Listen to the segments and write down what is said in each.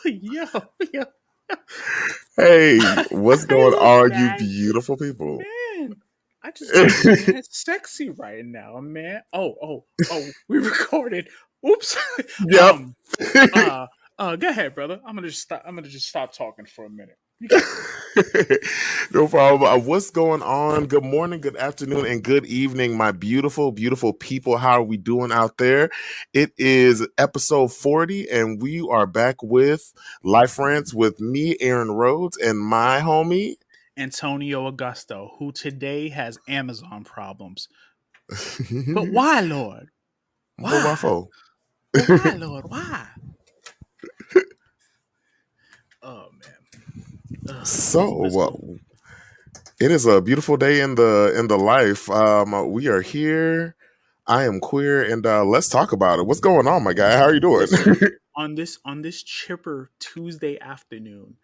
yo, yo. Hey, what's I going look on, you mad, beautiful people? man. I just look mad sexy right now, man. Oh. We recorded. Oops. Yep. um. Uh. Go ahead, brother. I'm gonna just stop. I'm gonna just stop talking for a minute. You got it. No problem. What's going on? Good morning, good afternoon, and good evening, my beautiful, beautiful people. How are we doing out there? It is episode 40, and we are back with Life Friends with me, Aaron Rhodes, and my homie. Antonio Augusto, who today has Amazon problems. But But why, Lord? why Why? for? But why, Lord? Why? Oh man. So, Let's go. it is a beautiful day in the life. We are here. I am queer, and let's talk about it. What's going on, my guy? How are you doing? Listen, on this chipper Tuesday afternoon,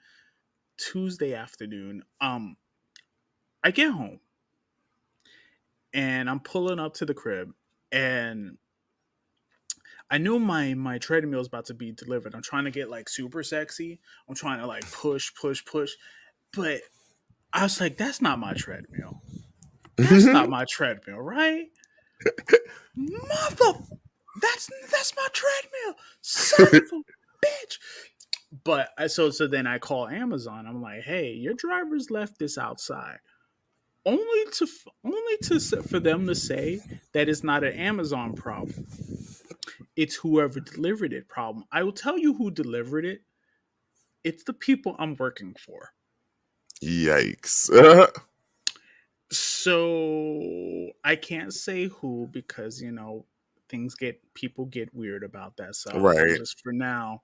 I get home and I'm pulling up to the crib, and I knew my treadmill is about to be delivered. I'm trying to get like super sexy. I'm trying to like push, but I was like, that's not my treadmill. That's not my treadmill, right? Mother, that's my treadmill, son of a bitch. But so then I call Amazon. I'm like, hey, your driver's left this outside. Only to for them to say that it's not an Amazon problem. It's whoever delivered it problem. I will tell you who delivered it. It's the people I'm working for. Yikes! So I can't say who because people get weird about that. So I'll Right. just for now.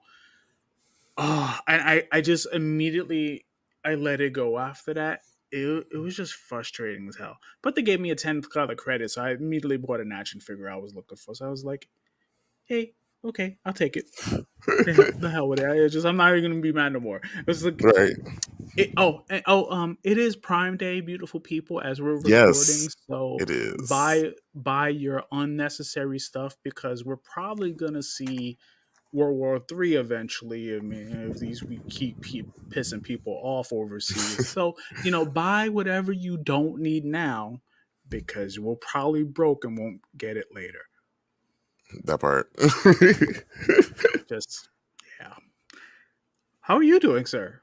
I just immediately I let it go after that. It was just frustrating as hell. But they gave me a 10 color credit, so I immediately bought an action figure I was looking for. So I was like, hey, okay, I'll take it. The hell with it. I'm not even gonna be mad no more. It was like Right. it is Prime Day, beautiful people, as we're recording. Yes, So it is. buy your unnecessary stuff because we're probably gonna see World War III eventually. I mean, if we keep pissing people off overseas. So, buy whatever you don't need now because we'll probably broke and won't get it later. That part. Just, yeah. How are you doing, sir?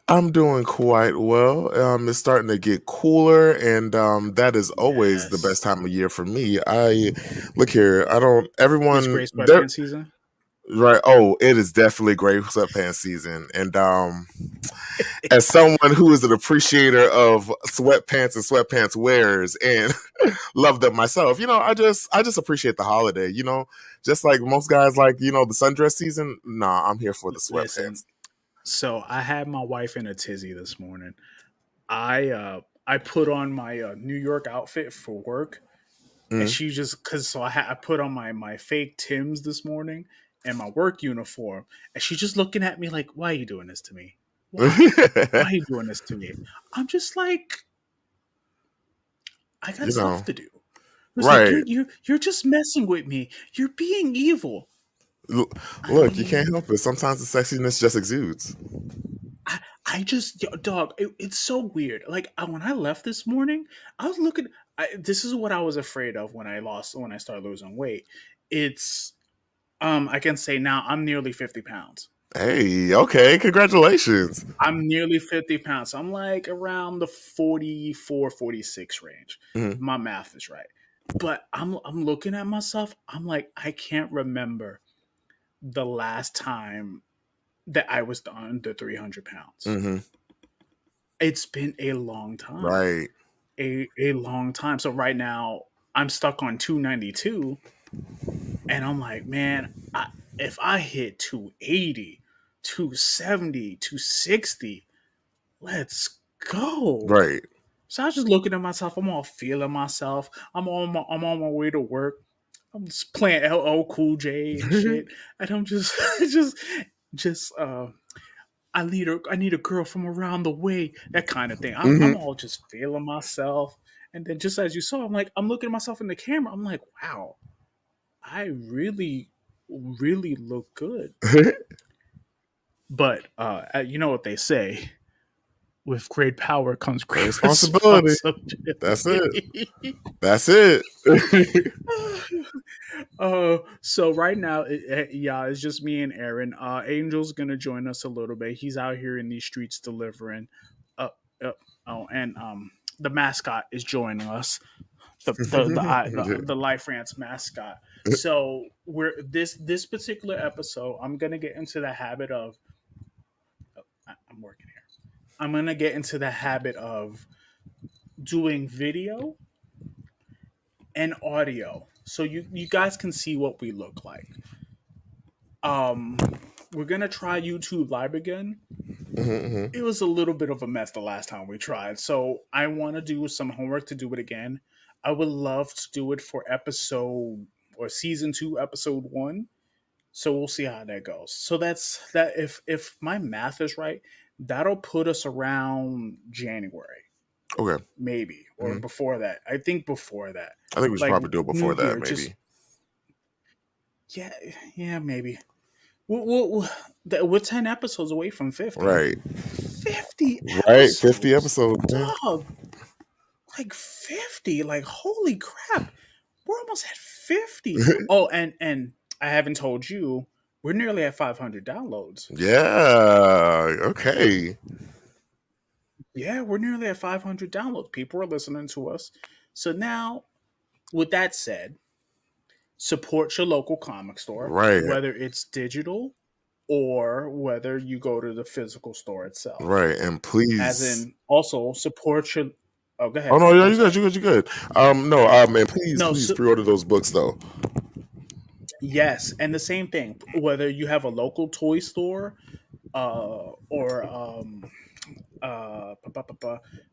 I'm doing quite well. It's starting to get cooler, and that is always the best Yes. time of year for me. I look here. I don't. It's Everyone gray there. sweatpants season. Right. Oh, it is definitely great sweatpants season, and as someone who is an appreciator of sweatpants and sweatpants wearers and love them myself, I just appreciate the holiday. Just like most guys, like the sundress season. Nah, I'm here for the Listen, sweatpants. so I had my wife in a tizzy this morning. I put on my New York outfit for work, and Mm. she just because I put on my fake Tims this morning and my work uniform, and she's just looking at me like, "Why are you doing this to me? Why are you doing this to me?" I'm just like, I got you stuff know, to do. It's like right? you're just messing with me. You're being evil. L- I Look, you can't mean, help it. Sometimes the sexiness just exudes. I I just dog. It's so weird. Like when I left this morning, I was looking. This is what I was afraid of when I started losing weight. It's I can say now I'm nearly 50 pounds. Hey, okay, congratulations. I'm nearly 50 pounds. I'm like around the 44, 46 range. If Mhm. my math is right. But I'm looking at myself. I'm like, I can't remember the last time that I was under 300 pounds. Mhm. It's been a long time. Right. A long time. So right now I'm stuck on 292, and I'm like, man, if I hit 280, 270, 260, let's go. Right. So I was just looking at myself. I'm all feeling myself. I'm on my way to work. I'm just playing LL Cool J and shit, and I'm just just I need a girl from around the way, that kind of thing. I'm Mhm. all just feeling myself, and then just as you saw, I'm looking at myself in the camera. I'm like, wow, I really look good. But you know what they say: with great power comes Great great responsibility. That's it. responsibility. That's it. So right now, yeah, it's just me and Aaron. Angel's gonna join us a little bit. He's out here in these streets delivering. Uh, uh, oh, and the mascot is joining us. The Life Rants mascot. So we're this particular episode. I'm gonna get into the habit of. I'm working here. I'm gonna get into the habit of doing video and audio, so you guys can see what we look like. Um, we're gonna try YouTube Live again. Mhm. It was a little bit of a mess the last time we tried, so I want to do some homework to do it again. I would love to do it for episode or season 2, episode 1. So we'll see how that goes. So that's that. If my math is right, that'll put us around January, Okay. maybe, or Mhm. before that. I think before that, I think we should like probably do it New before that, Year. Just maybe. yeah, yeah, maybe. We're 10 episodes away from 50. Right. 50 Right. 50 episodes, episodes. Yeah. dog. Like 50. Like holy crap, we're almost at 50. Oh, and I haven't told you, we're nearly at 500 downloads. Yeah. Okay. Yeah, we're nearly at 500 downloads. People are listening to us. So now, with that said, support your local comic store, Right. whether it's digital or whether you go to the physical store itself. Right. And As please. in, also support your. Oh, go Oh ahead. no, yeah, I'm you good, sorry. you good, you good. No, and No, please pre-order those books though. yes, and the same thing. Whether you have a local toy store, or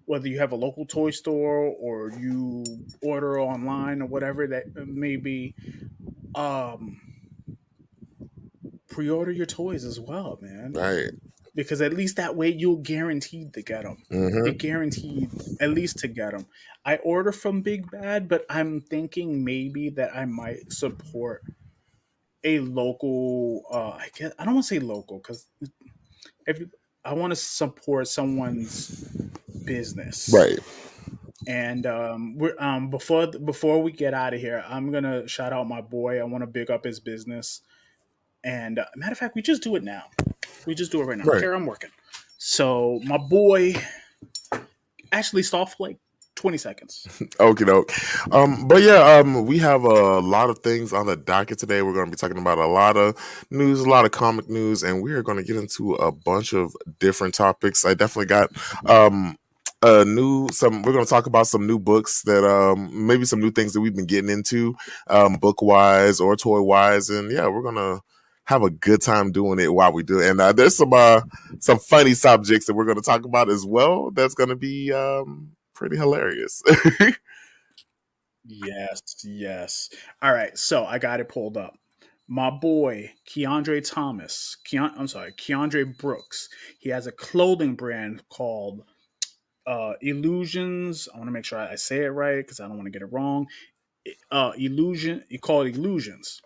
whether you have a local toy store or you order online or whatever that may be, um, pre-order your toys as well, man. Right. Because at least that way you're guaranteed to get them. You're Mm-hmm. guaranteed at least to get them. I order from Big Bad, but I'm thinking maybe that I might support a local. I guess I don't want to say local because if I want to support someone's business. Right. And we're before we get out of here, I'm gonna shout out my boy. I want to big up his business. And matter of fact, we just do it now. We just do it right now. Right. Here, I'm working. So my boy actually stop for like 20 seconds. Okie doke. But yeah, we have a lot of things on the docket today. We're going to be talking about a lot of news, a lot of comic news, and we are going to get into a bunch of different topics. I definitely got we're going to talk about some new books that maybe some new things that we've been getting into, book wise or toy wise, and yeah, we're going to have a good time doing it while we do it. And there's some funny subjects that we're going to talk about as well. That's going to be pretty hilarious. Yes. All right, so I got it pulled up. My boy Keandre Brooks. He has a clothing brand called Illusions. I want to make sure I say it right because I don't want to get it wrong. Illusion. You call it Illusions.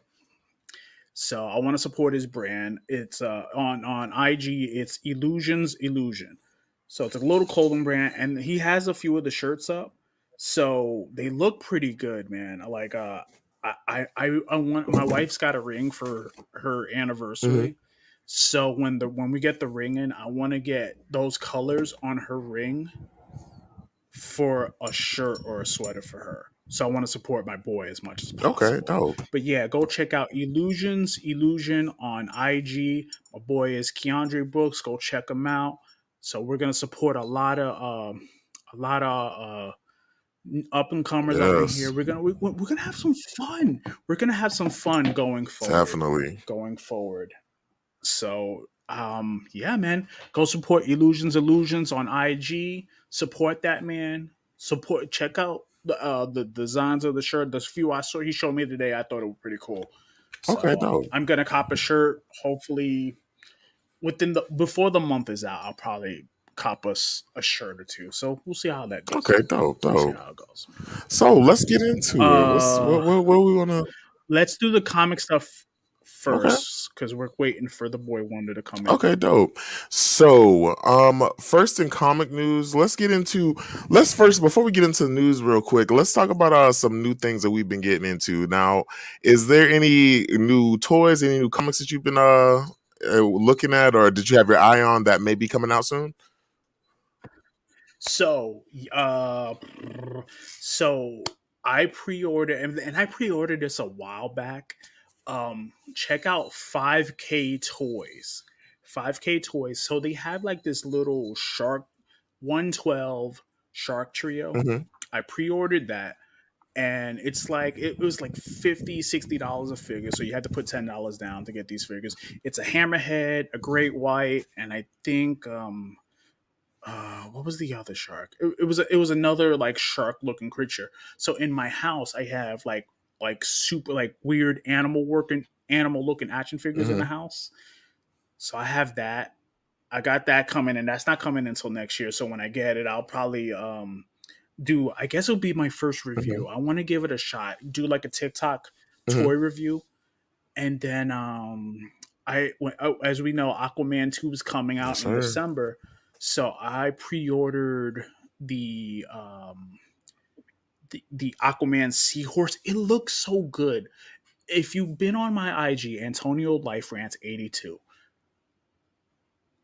So I want to support his brand. It's on IG. It's Illusions Illusion. So it's a little clothing brand, and he has a few of the shirts up. So they look pretty good, man. Like I want my wife's got a ring for her anniversary. So when we get the ring in, I want to get those colors on her ring for a shirt or a sweater for her. So I want to support my boy as much as Okay, possible. dope. But yeah, go check out Illusion on IG. My boy is Keandre Brooks. Go check him out. So we're gonna support a lot of up and comers up in here. Yes, We're gonna have some fun. We're gonna have some fun going forward. definitely. Going forward. So yeah, man, go support Illusions on IG. Support that man. Check out the designs of the shirt. There's few I saw he showed me today. I thought it was pretty cool. Okay, So dope. I'm gonna cop a shirt. Hopefully within the before the month is out, I'll probably cop us a shirt or two. So we'll see how that goes. Okay, dope, We'll see dope. how it goes. So let's get into it. Uh What we want to? let's do the comic stuff Okay. first because we're waiting for the boy wonder to come in. Okay, dope. So, first in comic news, let's first before we get into the news real quick, let's talk about some new things that we've been getting into. Now, is there any new toys, any new comics that you've been looking at, or did you have your eye on that may be coming out soon? So, so I pre-ordered, and I pre-ordered this a while back. Check out 5K Toys. 5K Toys. So they have like this little Shark 112 Shark Trio. Mm-hmm. I pre-ordered that, and it's like it was like $50-$60 a figure, so you had to put $10 down to get these figures. It's a hammerhead, a great white, and I think what was the other shark? It was another like shark looking creature. So in my house, I have like super like weird animal looking action figures in Mm-hmm. the house. So I have that. I got that coming, and that's not coming until next year. So when I get it, I'll probably do. I guess it'll be my first Mm-hmm. review. I want to give it a shot. Do like a TikTok Mm-hmm. toy review, and then as we know, Aquaman 2 is coming Yes, out in sir. December. So I pre-ordered the the Aquaman Seahorse. It looks so good. If you've been on my IG, Antonio Life Rants 82,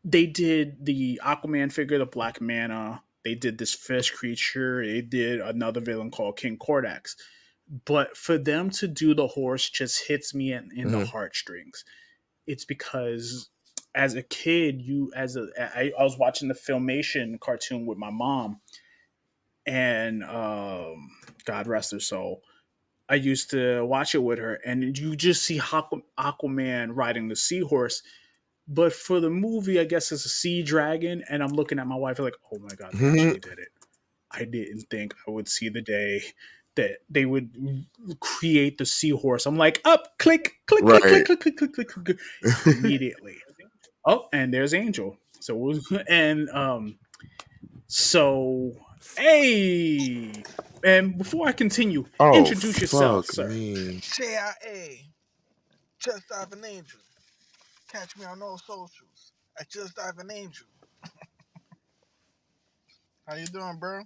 they did the Aquaman figure, the Black Manta. They did this fish creature. They did another villain called King Cordax. But for them to do the horse just hits me in the Mm-hmm. heartstrings. It's because as a kid, I was watching the Filmation cartoon with my mom, and God rest her soul. I used to watch it with her, and you just see Aquaman riding the seahorse. But for the movie, I guess it's a sea dragon, and I'm looking at my wife like, "Oh my god, they Mm-hmm. actually did it." I didn't think I would see the day that they would create the seahorse. I'm like, up, click, click, click, click, Right. click, click, click, click, click, immediately. Oh, and there's Angel. So and so hey, and before I continue, Oh, introduce yourself, fuck sir. me. JIA, Just Dive an Angel. Catch me on all socials at Just Dive an Angel. How you doing, bro?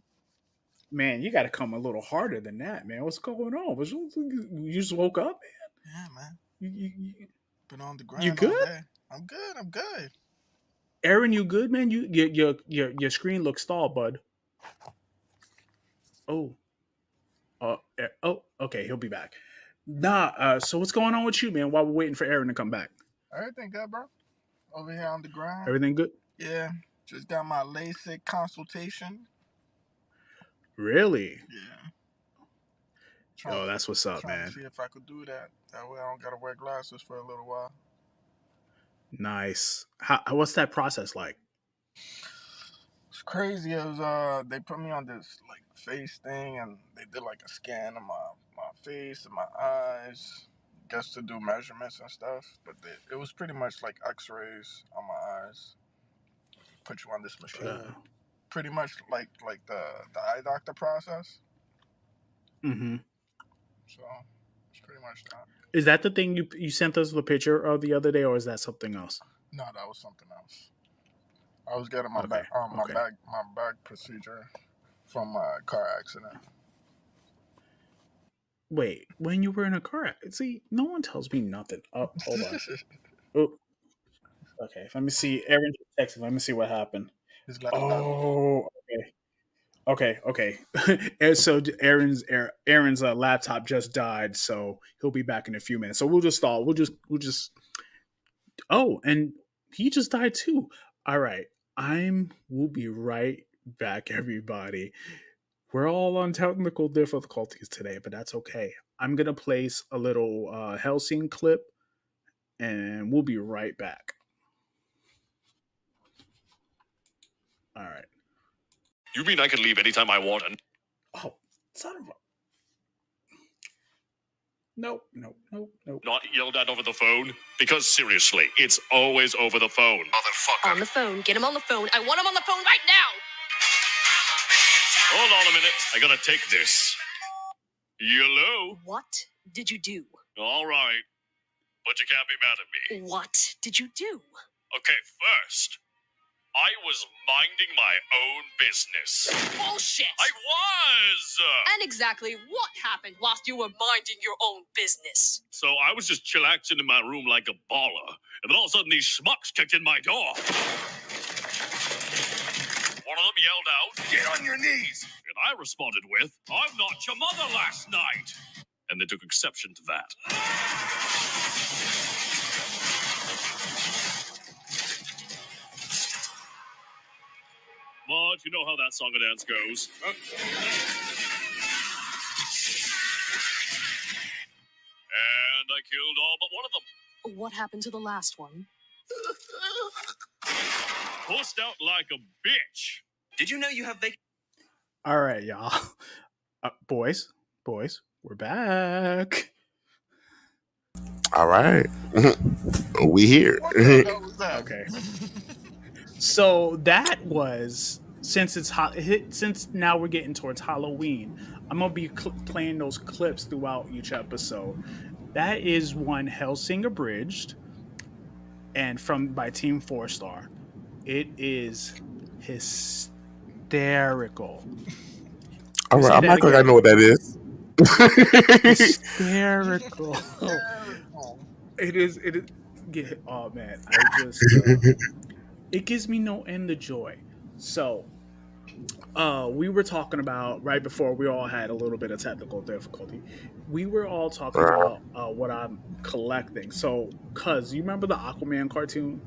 Man, you got to come a little harder than that, man. What's going on? You just woke up, Yeah, man. man. Been on the You grind all good? day. I'm good. I'm good. Aaron, you good, man? Your screen looks stalled, bud. Oh, oh, okay, he'll be back. Nah, so what's going on with you, man? While we're waiting for Aaron to come back, Everything good, bro? Over here on the grind. everything good? Yeah. Just got my LASIK consultation. Really? Yeah. Oh, that's what's up, Trying to man. see if I could do that. That way I don't gotta wear glasses for a little while. Nice. What's that process like? It's crazy. It was they put me on this like face thing, and they did like a scan of my face and my eyes, just to do measurements and stuff. But it was pretty much like X-rays on my eyes. Put you on this machine, pretty much like the eye doctor process. Mm-hmm. So it's pretty much that. Is that the thing you sent us the picture of the other day, or is that something else? No, that was something else. I was getting my Okay. Okay. back procedure from my car accident. Wait, when you were in a car accident? See, no one tells me nothing. Oh, hold on. Oh, okay. Let me see. Aaron just texted. Let me see what happened. His glass died. Oh, okay. And so Aaron's laptop just died, so he'll be back in a few minutes. So we'll just stall. We'll just. Oh, and he just died too. All right. We'll be right back, everybody. We're all on technical difficulties today, but that's okay. I'm gonna place a little Helsing clip, and we'll be right back. All right. You mean I can leave anytime I want and Oh, son of a. Nope. not yelled at over the phone? Because seriously, it's always over the phone. Motherfucker. On the phone. Get him on the phone. I want him on the phone right now. Hold on a minute. I gotta take this. Hello? What did you do? All right. but you can't be mad at me. What did you do? Okay, first, I was minding my own business. Bullshit! I was! And exactly what happened whilst you were minding your own business? So I was just chillaxing in my room like a baller, and then all of a sudden these schmucks kicked in my door. One of them yelled out, "Get on your knees!" And I responded with, "I'm not your mother last night!" And they took exception to that. But you know how that song and dance goes. And I killed all but one of them. What happened to the last one? Pussed out like a bitch. Did you know you have All right, y'all. Boys, we're back. All right. We here. What the hell was that? Okay. So that was, since it's hot, since now we're getting towards Halloween, I'm gonna be playing those clips throughout each episode. That is one Hellsing Abridged, and by Team 4-Star. It is hysterical. All right. Say I'm that not like I again. know what that is. Hysterical. It is. Oh man, I just. It gives me no end of joy. So, we were talking about right before we all had a little bit of technical difficulty. We were all talking about what I'm collecting. So, cuz you remember the Aquaman cartoon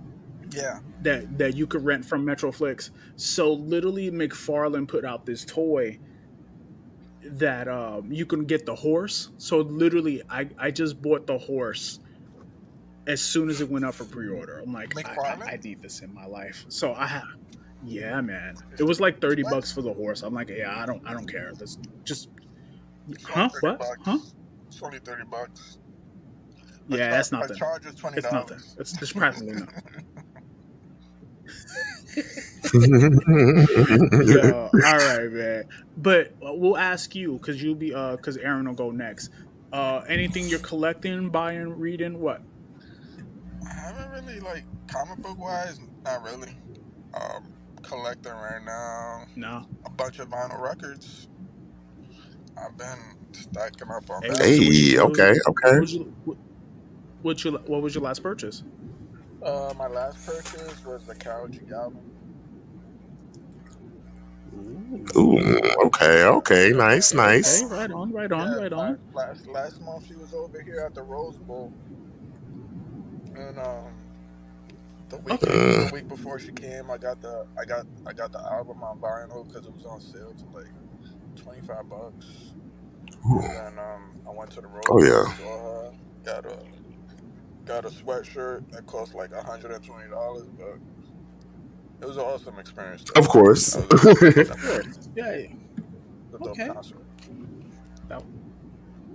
Yeah. that you could rent from Metroflix? So, literally, McFarlane put out this toy that you can get the horse. So, literally, I just bought the horse as soon as it went up for pre-order. I'm like, I need this in my life. So I have, yeah, man. It was like $30 for the horse. I'm like, yeah, I don't care. Let's just, huh? What? $30. Huh? It's only $30. Yeah, that's nothing. A charge is $20. It's nothing. It's practically nothing. So, all right, man. But we'll ask you because you'll be because Aaron will go next. Anything you're collecting, buying, reading? What? I haven't really, like, comic book wise, not really. Collecting right now. No. A bunch of vinyl records. I've been stacking up on Hey, that. Hey, okay. What was your last purchase? My last purchase was the Karol G album. Ooh, okay. Nice. Hey, right on. Last month she was over here at the Rose Bowl. And the week before she came, I got the album on vinyl because it was on sale for like $25. Ooh. And I went to the Rose Oh, Bowl, yeah. saw her, got a sweatshirt that cost like $120, but it was an awesome experience. Though. Of course. Of course. Yeah. The dope Okay. concert.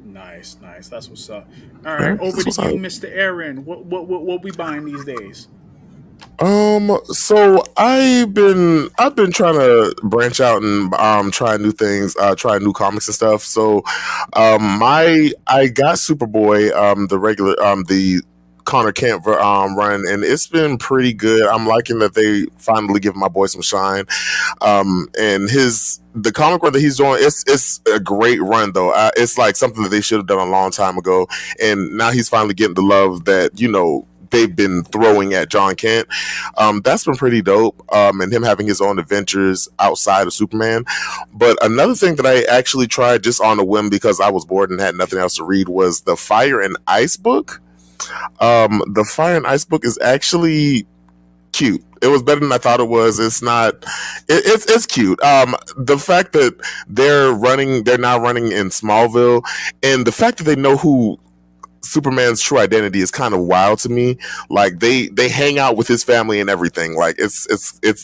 Nice. That's what's up. All right, over to you, Mr. Aaron. What we buying these days? So I've been trying to branch out and try new things, try new comics and stuff. So I got Superboy, the regular the Connor Kent run, and it's been pretty good. I'm liking that they finally give my boy some shine. And the comic run that he's doing, it's a great run though. It's like something that they should have done a long time ago, and now he's finally getting the love that they've been throwing at John Kent. That's been pretty dope. And him having his own adventures outside of Superman. But another thing that I actually tried just on a whim because I was bored and had nothing else to read was the Fire and Ice book. The Fire and Ice book is actually cute. It was better than I thought it was. It's not. It's cute. The fact that they're now running in Smallville, and the fact that they know who Superman's true identity is kind of wild to me. Like they hang out with his family and everything. Like it's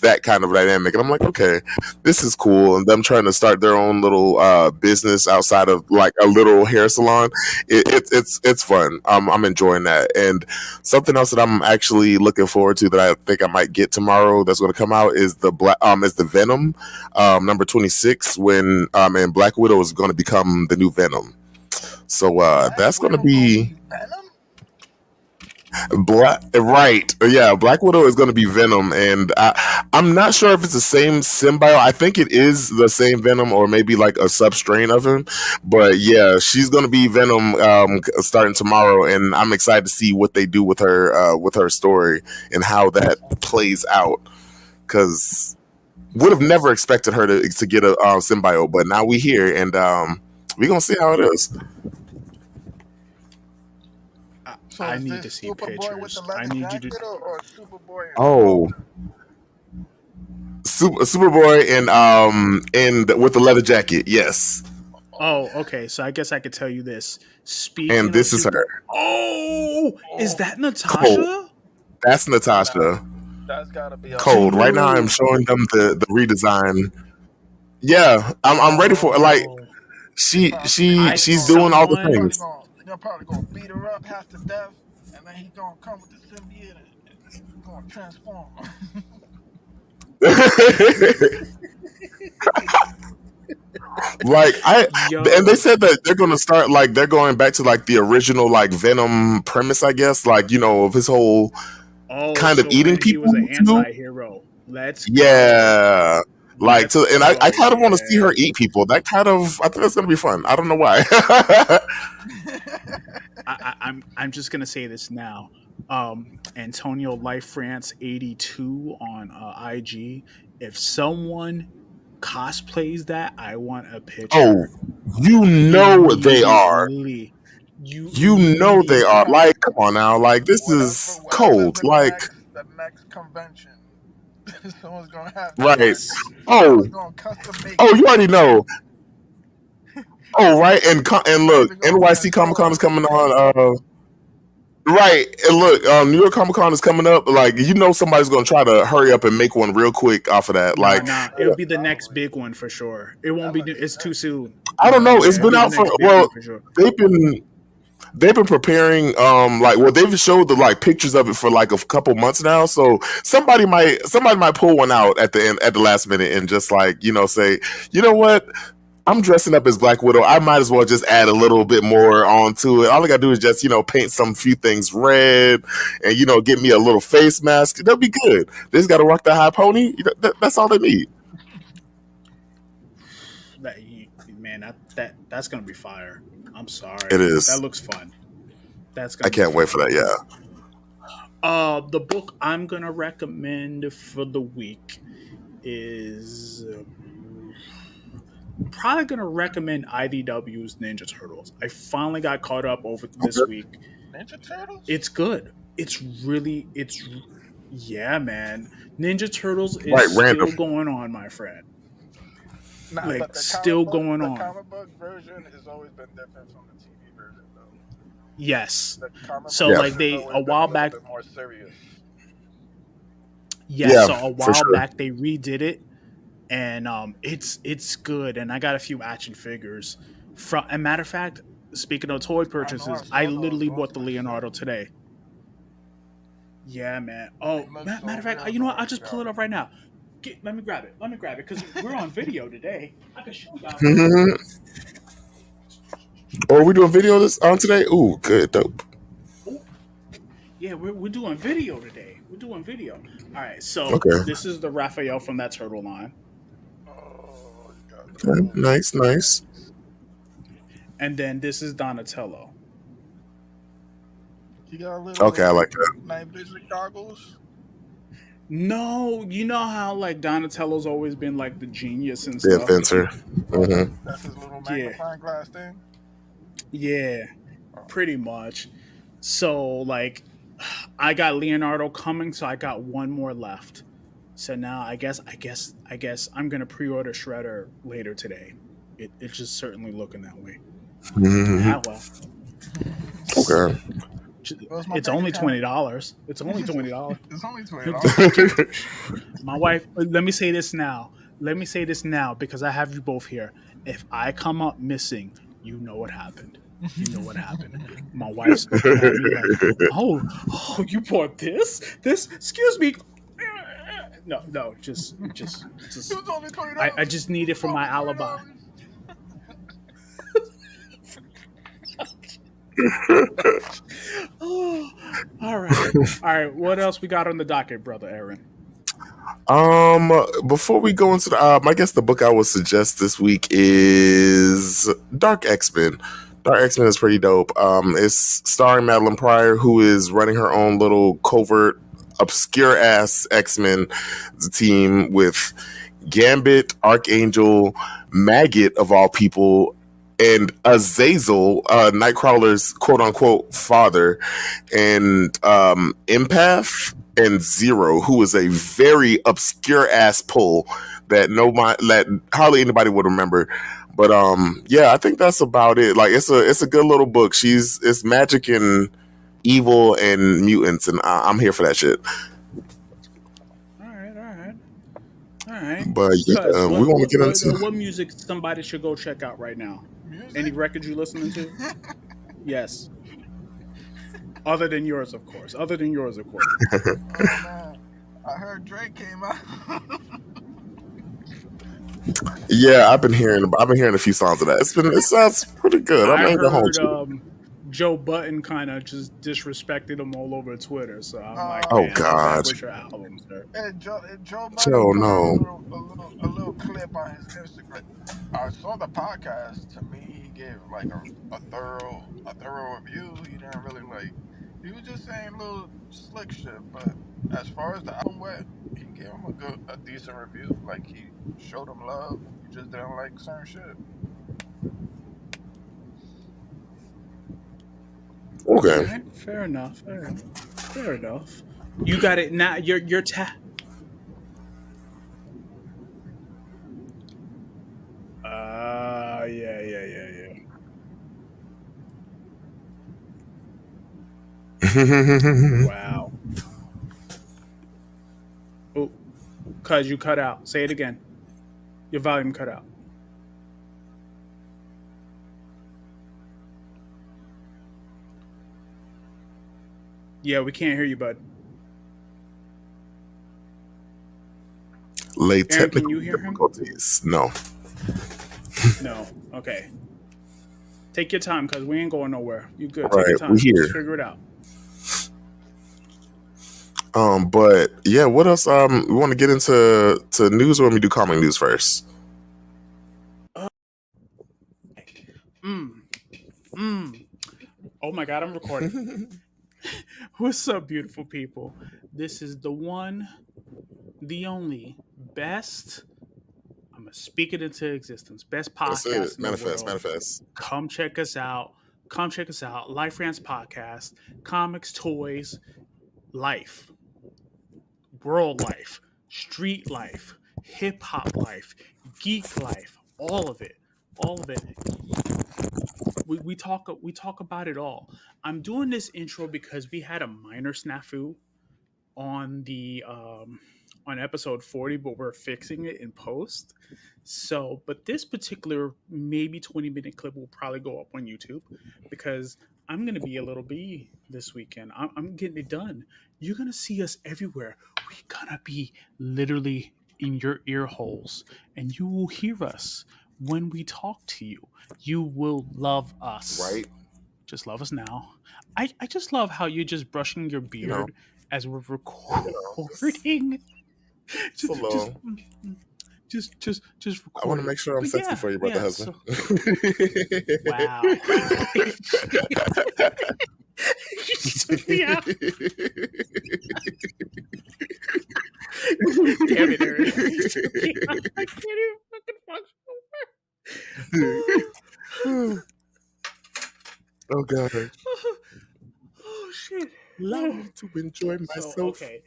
that kind of dynamic, and I'm like, okay, this is cool. And them trying to start their own little business outside of like a little hair salon. It's fun. I'm enjoying that. And something else that I'm actually looking forward to that I think I might get tomorrow that's going to come out is the Venom number 26 when and Black Widow is going to become the new Venom. So that's going to be Venom? Right, yeah. Black Widow is going to be Venom, and I'm not sure if it's the same symbiote. I think it is the same Venom, or maybe like a substrain of him. But yeah, she's going to be Venom starting tomorrow, and I'm excited to see what they do with her story and how that plays out. Because would have never expected her to get a symbiote, but now we here, and we're gonna see how it is. So I is need to this see Superboy with pictures. the I leather need you to. jacket or Superboy? Oh, Superboy and with the leather jacket, yes. Oh, okay. So I guess I could tell you this. And Speaking of this is super. her. Oh, is Oh, that Cold. Natasha? That's nah, Natasha. that's gotta be a Cold. Right now, I'm Dude. showing them the redesign. Yeah, I'm ready for it. Like Oh, They probably, I she's doing all the someone. things. they're probably gonna beat her up half to death, and then he's gonna come with the symbiote and gonna transform. Like and they Yo. said that they're gonna start like they're going back to like the original like Venom premise, I guess. Like of his whole Oh, kind of so eating when he was people an too. anti-hero. Let's go. Yeah. Like Let's and I go. kind of want to see Yeah. her eat people. That kind of I think that's gonna be fun. I don't know why. I'm just gonna say this now. Antonio Life France 82 on IG. If someone cosplays that, I want a Oh, picture you know they are. immediately. You You know they immediately. are. Like, come on now. Like, this is Whatever's cold. the Like, next convention, someone's gonna have right. Yes. Oh, someone's gonna custom make oh, it. you already know. Oh, right. And It's look, either gonna be NYC in Comic Con is stores. coming on. Right. And look, New York Comic Con is coming up. Like, somebody's going to try to hurry up and make one real quick off of that. Like, Nah. It'll be the next big one for sure. It won't be. It's too soon. I don't know. It's It'll been be the out for, next big well, one for sure. they've been preparing they've showed the like pictures of it for like a couple months now, so somebody might pull one out at the end at the last minute and just like say, you know what, I'm dressing up as Black Widow, I might as well just add a little bit more onto it. All I gotta do is just paint some few things red and get me a little face mask. That'll be good. They just gotta rock that high pony. That's all they need. Man, that's gonna be fire. I'm sorry. It is. That looks fun. I can't wait for that. Yeah. The book I'm gonna recommend for the week is probably gonna recommend IDW's Ninja Turtles. I finally got caught up over this week. Ninja Turtles? It's good. Yeah, man. Ninja Turtles is Right, still random. going on, my friend. Nah, Like, but the still comic book, going the on. comic book version has always been different from the TV version, though. Yes. The comic So book like version's they always a been while little back. bit more serious. Yes, Yeah, so a for while sure. back they redid it, and it's good. And I got a few action figures. From a matter of fact, speaking of toy purchases, I I saw literally those bought the myself. Leonardo today. Yeah, man. Oh, They look matter so of fact, real, you know what? though. I'll just pull it up right now. Let me grab it because we're on video today. I can show you guys. Mhm. Or are we doing video this on today? Ooh, good, dope. Yeah, we're doing video today. We're doing video. All right, so Okay. this is the Raphael from that turtle line, Oh, you got Okay, those. nice. and then this is Donatello. You got a little Okay, I like that. night vision goggles. No, you know how like Donatello's always been like the genius and The stuff. inventor. hmm That's his little Yeah. magnifying glass thing. Yeah, pretty much. So like, I got Leonardo coming, so I got one more left. So now I guess I'm gonna pre-order Shredder later today. It's just certainly looking that way. Ah, well. Okay. Where's my It's bank only account? $20. It's only $20. It's only $20. My wife. Let me say this now. Because I have you both here. If I come up missing, you know what happened. My wife's looking at me like, oh, you bought this? Excuse me. No, just. It was only $20. I just need it for my alibi. Oh All right. All right. What else we got on the docket, brother Aaron? Before we go into the, I guess the book I would suggest this week is Dark X-Men. Dark X-Men is pretty dope. It's starring Madeline Pryor, who is running her own little covert, obscure ass X-Men team with Gambit, Archangel, Maggot of all people, and Azazel, Nightcrawler's quote unquote father, and Empath and Zero, who is a very obscure ass pull that hardly anybody would remember. But yeah, I think that's about it. Like it's a good little book. It's magic and evil and mutants, and I'm here for that shit. All right. But yeah, we want to get into what music somebody should go check out right now. Music? Any records you listening to? Yes. Other than yours, of course. Oh man, I heard Drake came out. Yeah, I've been hearing a few songs of that. It sounds pretty good. I ain't gonna hold heard you. Joe Button kind of just disrespected him all over Twitter. So I'm like, Oh, man, God. what's your album, sir? And Joe Joe, Budden no. put a little clip on his Instagram. I saw the podcast. To me, he gave like a thorough review. He didn't really like. He was just saying little slick shit. But as far as the album went, he gave him a decent review. Like he showed him love. He just didn't like certain shit. Okay. Right, fair enough. You got it now. Your yeah. Wow. Oh, cuz you cut out. Say it again. Your volume cut out. Yeah, we can't hear you, bud. Late Aaron, technical can you hear him? difficulties. No. No. Okay. Take your time, cuz we ain't going nowhere. You good. Right, Take your time. we here. Just figure it out. But yeah, what else? We want to get into news, or want me to do comic news first? Oh my God, I'm recording. What's up, beautiful people? This is the one, the only, best. I'm gonna speak it into existence. Best That's podcast. it. Manifest. Come check us out. Life Rants Podcast. Comics, toys, life, world life, street life, hip hop life, geek life. All of it. We talk about it all. I'm doing this intro because we had a minor snafu on the on episode 40, but we're fixing it in post. So, but this particular maybe 20-minute clip will probably go up on YouTube because I'm gonna be a little bee this weekend. I'm getting it done. You're gonna see us everywhere. We're gonna be literally in your ear holes, and you will hear us when we talk to you. You will love us. Right. Just love us now. I just love how you're just brushing your beard as we're recording. Just recording. I want to make sure I'm sexy for you, brother husband. Wow. You took me out. Damn it, Aaron. I can't even fucking function. Oh God. Oh shit. Love to enjoy myself. So, okay.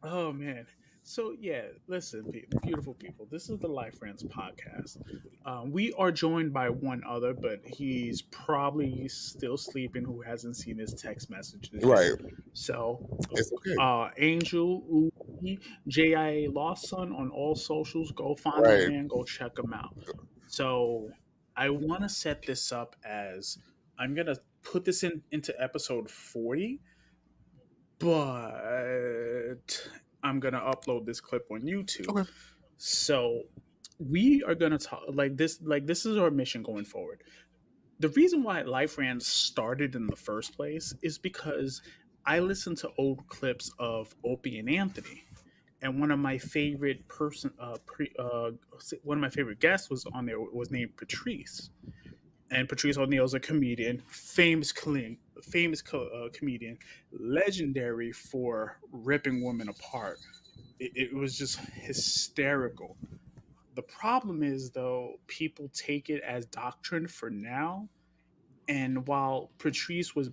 Oh man. So yeah, listen, beautiful people. This is the Life Rants podcast. We are joined by one other, but he's probably still sleeping. Who hasn't seen his text messages? Right. So it's okay. Angel JIA Lawson on all socials. Go find him and go check him out. So I want to set this up as I'm gonna put this into episode 40, but I'm gonna upload this clip on YouTube. Okay. So we are gonna talk like this. Like this is our mission going forward. the reason why Life Ran started in the first place is because I listened to old clips of Opie and Anthony, and one of my favorite guests was on there was named Patrice, and Patrice O'Neal is a comedian, comedian, legendary for ripping women apart. It was just hysterical. The problem is, though, people take it as doctrine for now. And while Patrice's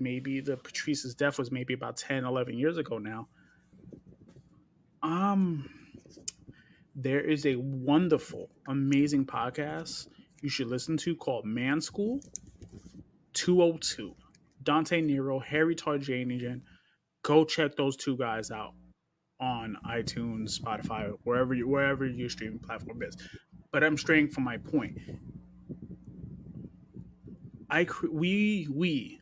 death was maybe about 10, 11 years ago now, um, there is a wonderful, amazing podcast you should listen to called Man School 202. Dante Nero, Harry Tarjanian. Go check those two guys out on iTunes, Spotify, wherever your streaming platform is. But I'm straying from my point. We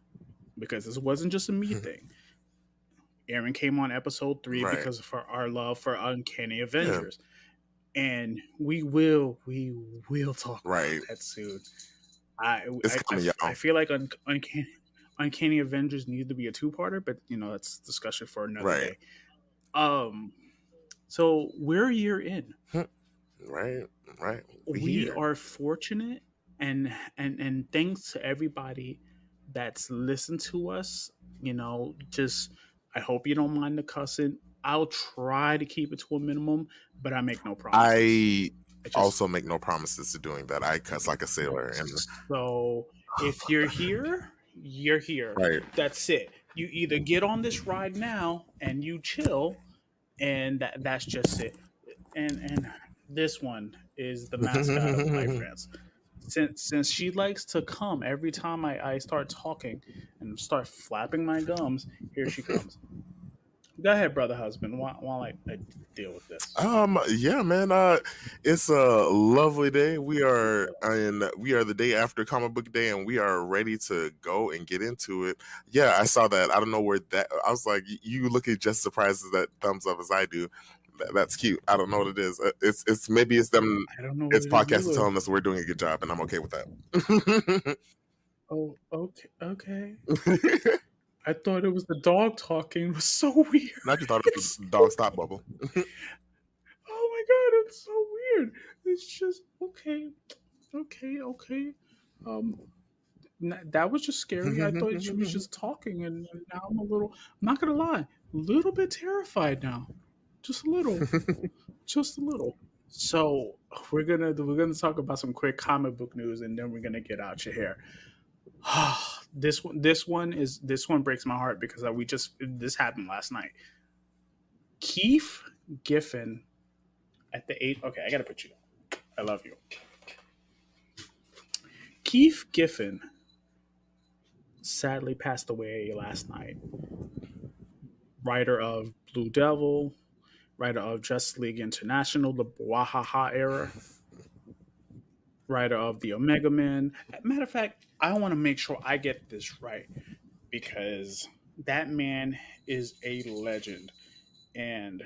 because this wasn't just a me thing. Aaron came on episode 3 Right. because of our love for Uncanny Yeah. Avengers, and we will talk Right. about that soon. It's coming, y'all. I feel like Uncanny Avengers needs to be a 2-parter, but that's discussion for another Right. day. So we're a year in. Right. We here. are fortunate, and thanks to everybody that's listened to us. Just I hope you don't mind the cussing. I'll try to keep it to a minimum, but I make no promises. I also make no promises to doing that. I cuss like a sailor. And so if you're here, you're here. right. That's it. You either get on this ride now and you chill, and that's just it. And this one is the mascot of Life Rants. Since she likes to come every time I start talking and start flapping my gums, here she comes. Go ahead, brother husband, while I deal with this. Yeah, man. It's a lovely day. We are the day after Comic Book Day, and we are ready to go and get into it. Yeah, I saw that. I don't know where that. I was like, you look at just surprised as that thumbs up as I do. That's cute. I don't know what it is. It's maybe it's them. I don't know. It's podcasts telling us we're doing a good job, and I'm okay with that. Oh, okay. I thought it was the dog talking. It was so weird. Not you thought it was dog stop bubble. Oh my god, it's so weird. It's just okay. That was just scary. I thought she was just talking, and now I'm I'm not gonna lie, a little bit terrified now. Just a little. So we're gonna talk about some quick comic book news, and then we're gonna get out your hair. This one breaks my heart because this happened last night. Keith Giffen at the 8. Okay, I gotta put you. I love you. Keith Giffen sadly passed away last night. Writer of Blue Devil, writer of Justice League International, the Wahaha era, writer of the Omega Man. Matter of fact, I want to make sure I get this right because that man is a legend. And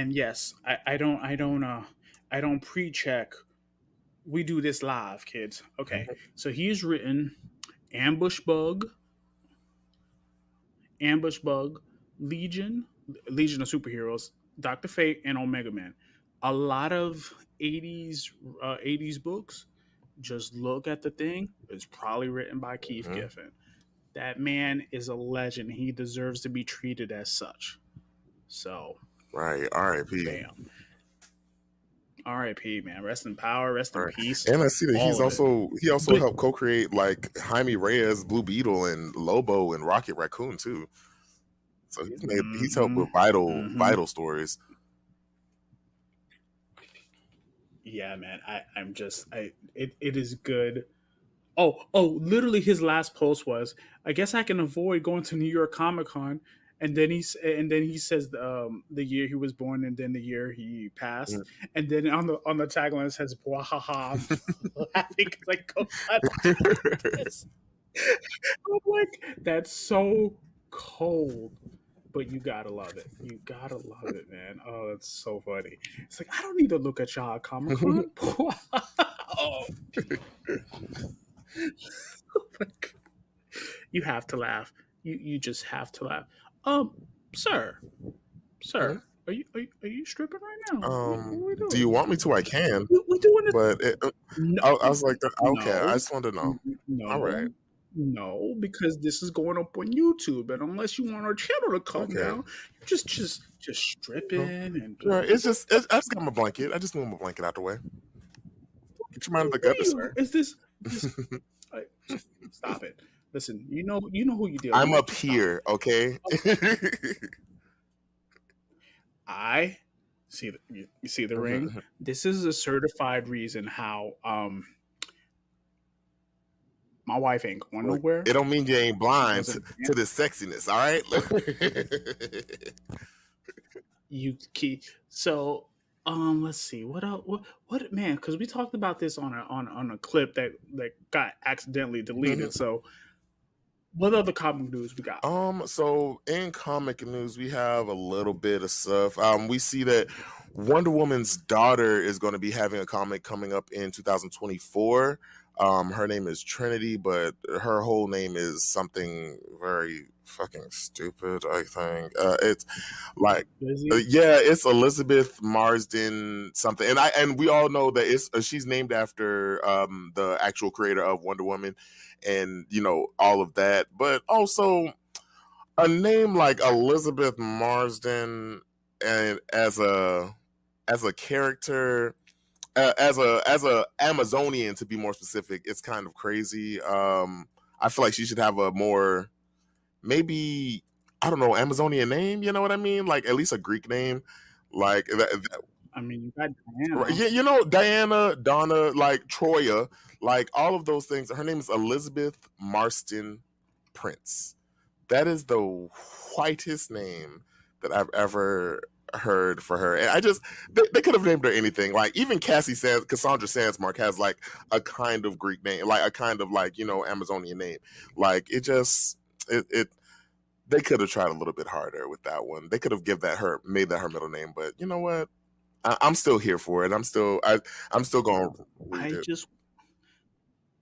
yes, I don't pre-check. We do this live, kids. Okay, so he's written Ambush Bug, Legion of Superheroes, Dr. Fate, and Omega Man. A lot of 80s books. Just look at the thing. It's probably written by Keith Giffen. That man is a legend. He deserves to be treated as such. So, right. R.I.P. Bam. R.I.P. Man. Rest in power. Rest in peace. And I see that he also But- helped co-create like Jaime Reyes, Blue Beetle, and Lobo and Rocket Raccoon too. So he's helped with vital stories. Yeah, man. It is good. Oh, literally his last post was, I guess I can avoid going to New York Comic Con. And then he says the year he was born and then the year he passed. And then on the tagline it says Wahaha. I'm laughing because I go I'm like, that's so cold. But you gotta love it. You gotta love it, man. Oh, that's so funny. It's like, I don't need to look at y'all at Comic Con. Oh. You have to laugh. You just have to laugh. Sir, Hmm? are you stripping right now? What are we Do you doing? want me to? I can, We doing it? but No, I was like, okay, I no, just wanted to know. All right, no, because this is going up on YouTube, and unless you want our channel to come okay. down, you just stripping No. and Sure. I just got my blanket. I just moved my blanket out the way. Get your mind in the what gutter, are you? sir. Is this? I, stop it. Listen, you know who you're dealing I'm with. up Just stop. here, okay? I see you see the ring. This is a certified reason how my wife ain't going Look, nowhere. it don't mean you ain't She blind doesn't. to this sexiness, all right? You keep so. Let's see what else. What man? Because we talked about this on a clip that got accidentally deleted. So what other comic news we got? So in comic news, we have a little bit of stuff. We see that Wonder Woman's daughter is going to be having a comic coming up in 2024. Her name is Trinity, but her whole name is something very fucking stupid, I think. It's like yeah, it's Elizabeth Marsden something, and we all know that it's she's named after the actual creator of Wonder Woman, and you know all of that. But also a name like Elizabeth Marsden, and as a character, as a Amazonian to be more specific, it's kind of crazy. I feel like she should have a more maybe I don't know Amazonian name. You know what I mean? Like at least a Greek name, like that. I mean, you got Diana. Yeah, you know Diana, Donna, like Troya, like all of those things. Her name is Elizabeth Marston Prince. That is the whitest name that I've ever heard for her. And I just they could have named her anything. Like even Cassandra Sandsmark has like a kind of Greek name, like a kind of like, you know, Amazonian name. Like it they could have tried a little bit harder with that one. They could have made that her middle name, but you know what? I'm still here for it. I'm still going to read it.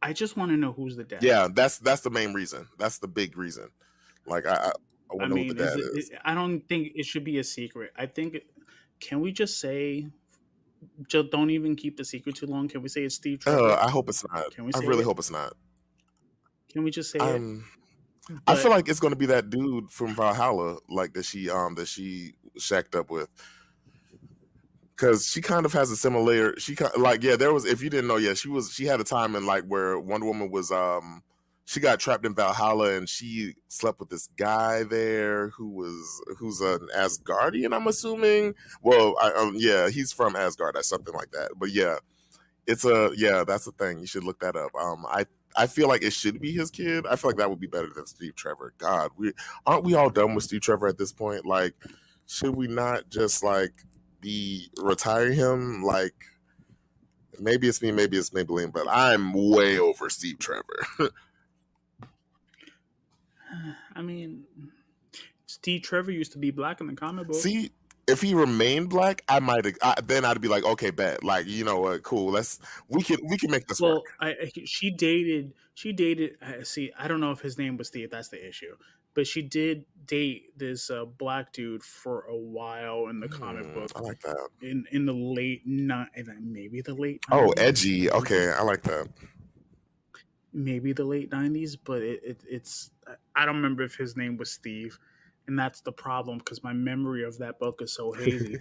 I just want to know who's the dad. Yeah, that's the main reason. That's the big reason. Like I want to know who the dad is. I don't think it should be a secret. I think can we just say just don't even keep the secret too long? Can we say it's Steve Trevor? I hope it's not. Can we I say really it? hope it's not. Can we just say it? I feel like it's going to be that dude from Valhalla, like that she shacked up with, because she kind of has a similar. There was, if you didn't know, she had a time in like where Wonder Woman was she got trapped in Valhalla and she slept with this guy there who's an Asgardian, I'm assuming. Well, he's from Asgard or something like that. But yeah, that's a thing. You should look that up. I feel like it should be his kid. I feel like that would be better than Steve Trevor. God, aren't we all done with Steve Trevor at this point? Like, should we not just like retire him? Like, maybe it's me, maybe it's Maybelline, but I'm way over Steve Trevor. I mean, Steve Trevor used to be black in the comic book. See, if he remained black, then I'd be like, okay, bet. Like, you know what, cool. We can make this work. She dated. See, I don't know if his name was Steve. That's the issue. But she did date this black dude for a while in the comic book. I like that. In the late maybe the late 90s. Oh, edgy. Okay, I like that. Maybe the late 90s, but it's I don't remember if his name was Steve. And that's the problem because my memory of that book is so hazy.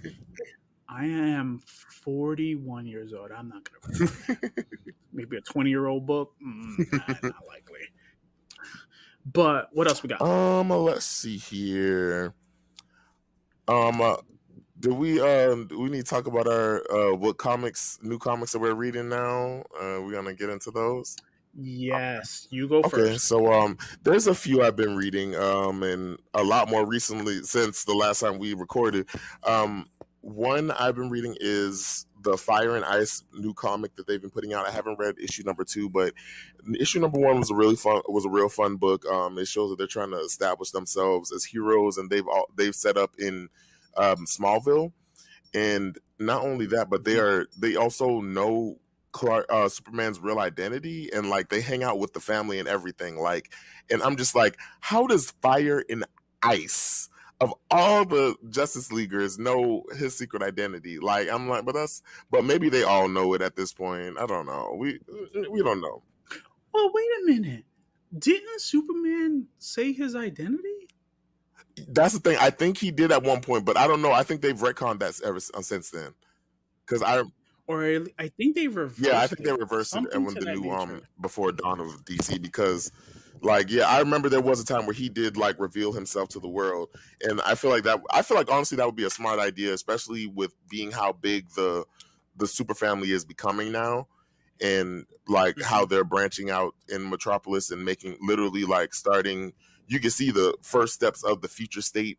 I am 41 years old. I'm not going to remember. Maybe a 20-year-old book? Not likely. But what else we got? Let's see here. Do we need to talk about our new comics that we're reading now? We're gonna get into those. Yes, you go first. Okay, so there's a few I've been reading, and a lot more recently since the last time we recorded. One I've been reading is the Fire and Ice new comic that they've been putting out. I haven't read issue number 2, but issue number 1 was a real fun book. It shows that they're trying to establish themselves as heroes, and they've set up in Smallville, and not only that, but they also know Superman's real identity, and like they hang out with the family and everything. Like, and I'm just like, how does Fire and Ice of all the Justice Leaguers know his secret identity? Like, I'm like, but maybe they all know it at this point. I don't know. We don't know. Well, wait a minute. Didn't Superman say his identity? That's the thing. I think he did at one point, but I don't know. I think they've retconned that ever since then. Because I think they reversed. Yeah, I think they reversed it when the new before Dawn of DC, because like, yeah, I remember there was a time where he did like reveal himself to the world, and I feel like honestly that would be a smart idea, especially with being how big the super family is becoming now, and like how they're branching out in Metropolis and making literally like starting. You can see the first steps of the future state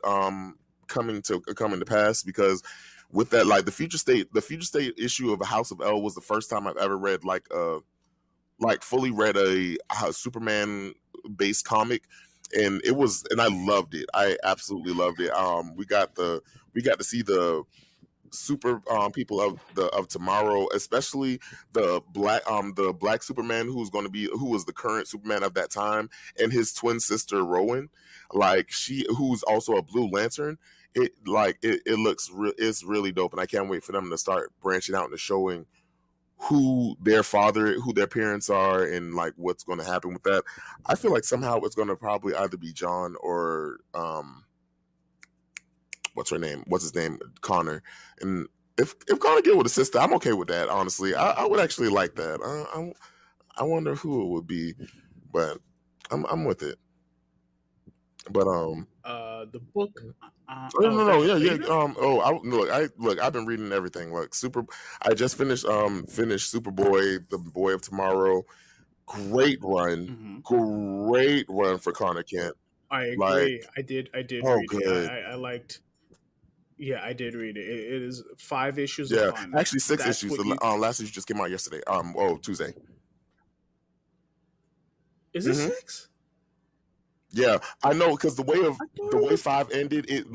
coming to pass, because with that, like the future state issue of House of L was the first time I've ever read fully read a Superman based comic, and I loved it. I absolutely loved it. We got to see the super people of tomorrow, especially the black Superman who was the current Superman of that time, and his twin sister Rowan, like who's also a Blue Lantern. It's really dope, and I can't wait for them to start branching out and showing who their parents are, and like what's going to happen with that. I feel like somehow it's going to probably either be John or what's his name, Connor. And if Connor get with a sister, I'm okay with that. Honestly, I would actually like that. I wonder who it would be, but I'm with it. But the book. No, yeah. I've been reading everything. Like I just finished Superboy, the Boy of Tomorrow. Great run, great run for Connor Kent. I agree. Like, I did. Oh, read good. it. I liked. Yeah, I did read it. It is 5 issues. Yeah, of fun. actually 6 issues. The last issue just came out yesterday. Tuesday. Is it 6? Yeah, I know, because the way 5 ended, it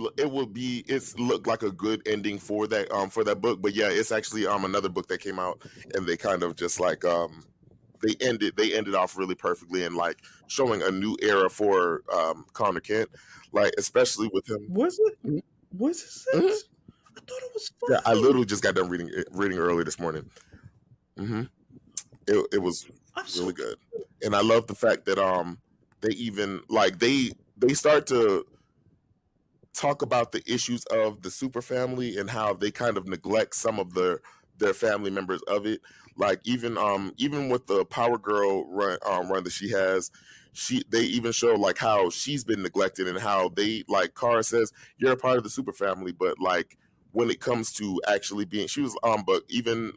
looked like a good ending for that book. But yeah, it's actually another book that came out, and they kind of just like they ended off really perfectly, and like showing a new era for Connor Kent, like especially with him. Was it? Was it 6? I thought it was 5. Yeah, I literally just got done reading early this morning. It was really good, and I love the fact that they even like they start to talk about the issues of the super family and how they kind of neglect some of their family members of it. Like even with the Power Girl run that she has, they even show like how she's been neglected, and how they, like, Kara says, you're a part of the super family, but like when it comes to actually being, but even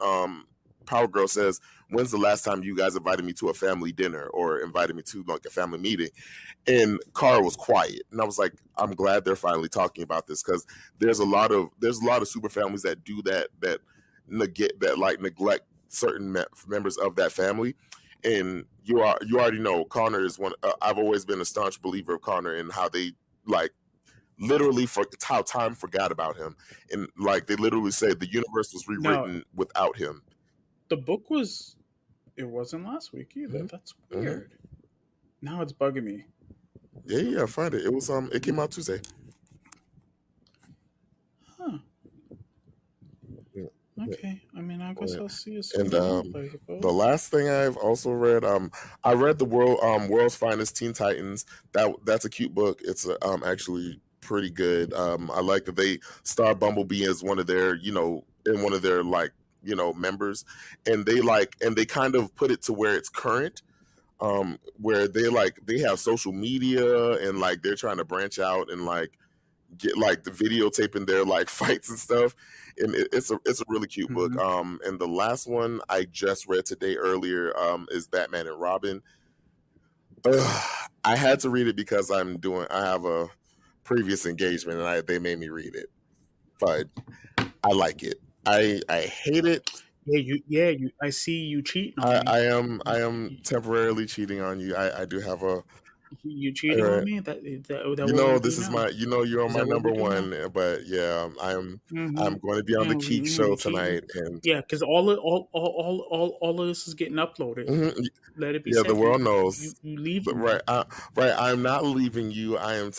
Power Girl says, when's the last time you guys invited me to a family dinner or invited me to like a family meeting? And Kara was quiet, and I was like, I'm glad they're finally talking about this, because there's a lot of super families that do that neglect certain members of that family. And you already know Connor is one. I've always been a staunch believer of Connor, and how they like literally how time forgot about him, and like they literally say the universe was rewritten without him. The book it wasn't last week either. That's weird. Now it's bugging me. Yeah, find it. It was it came out Tuesday. Huh. Yeah. Okay. I mean, I guess I'll see it. And the last thing I've also read, I read the World's Finest Teen Titans. That's a cute book. It's actually pretty good. I like that they star Bumblebee as one of their, members, and they kind of put it to where it's current, where they have social media, and like they're trying to branch out and like get like the videotaping their like fights and stuff, and it's a really cute book. And the last one I just read today earlier is Batman and Robin. I had to read it because I have a previous engagement, and they made me read it, but I like it. I hate it. I see you cheating on me. I am temporarily cheating on you. I do have a You All cheating on right. me? That You what know, we do this is now? you're Is my that what number we do now? one, but yeah, I'm Mm-hmm. going to be on the Yeah, Keek show you cheating. tonight, and Yeah, because all of this is getting uploaded. mhm, Let it be yeah, the said, world knows. you leaving Right, me. right. I'm not leaving you. I am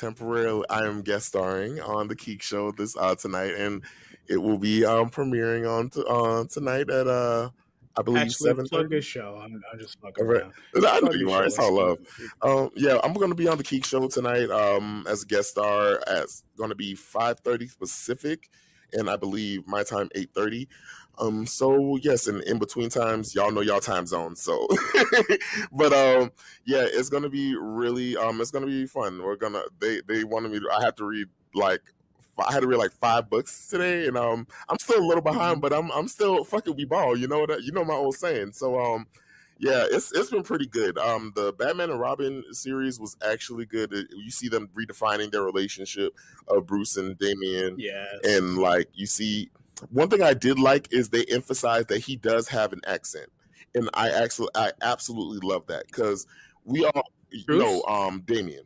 guest starring on the Keek show this tonight, and it will be premiering on tonight at I believe Actually, plug 7:30. his show. I'm just fucking All right. around. I know Plug his you are. show. It's I all see you love. in the future. Yeah, I'm going to be on the Keek Show tonight as a guest star. It's going to be 5:30 Pacific, and I believe my time 8:30. So yes, and in between times, y'all know y'all time zones. So, but yeah, it's going to be really it's going to be fun. They wanted me to. I had to read like 5 books today, and I'm still a little behind, Mhm. but I'm still fucking we ball. You know that you know my old saying. So yeah, it's been pretty good. The Batman and Robin series was actually good. You see them redefining their relationship of Bruce and Damian, Yes. and like you see, one thing I did like is they emphasized that he does have an accent, and I absolutely love that because we all no Bruce? Damian.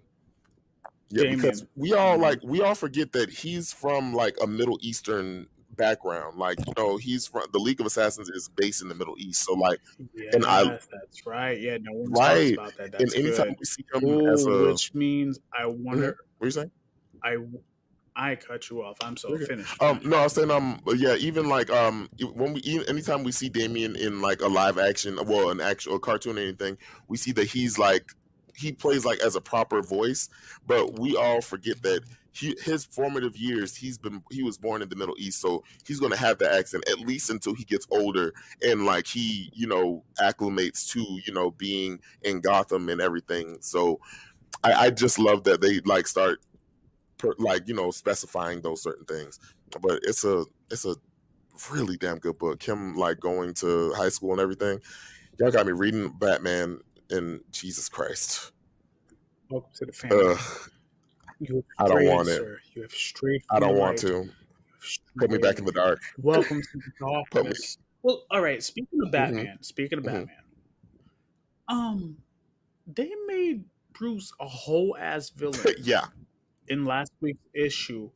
Yeah, because Damien. Hmm. we all forget that he's from like a Middle Eastern background. Like, he's from the League of Assassins is based in the Middle East. So like and I Yes, that's right. Yeah, no one talks right. about that. And That's anytime good. we see him as Oh, a which means I what wonder. are you saying? I I cut you off. I'm so Okay. finished. Finish. No, I was saying yeah, even like anytime we see Damien in like a live action, well, an actual cartoon or anything, we see that he plays like as a proper voice, but we all forget that his formative years he was born in the Middle East, so he's going to have the accent at least until he gets older and like he acclimates to being in Gotham and everything. So I just love that they like start specifying those certain things. But it's a really damn good book. Him like going to high school and everything. Y'all got me reading Batman and Jesus Christ. Welcome to the family. Ugh, You have I don't strayed, want it. sir. You have strayed I from the don't want light. to. You have Put me back strayed. in the dark. Welcome to the Put me. darkness. Well, all right. Speaking of hmm Batman, hmm they made Bruce a whole ass villain Yeah, in last week's issue.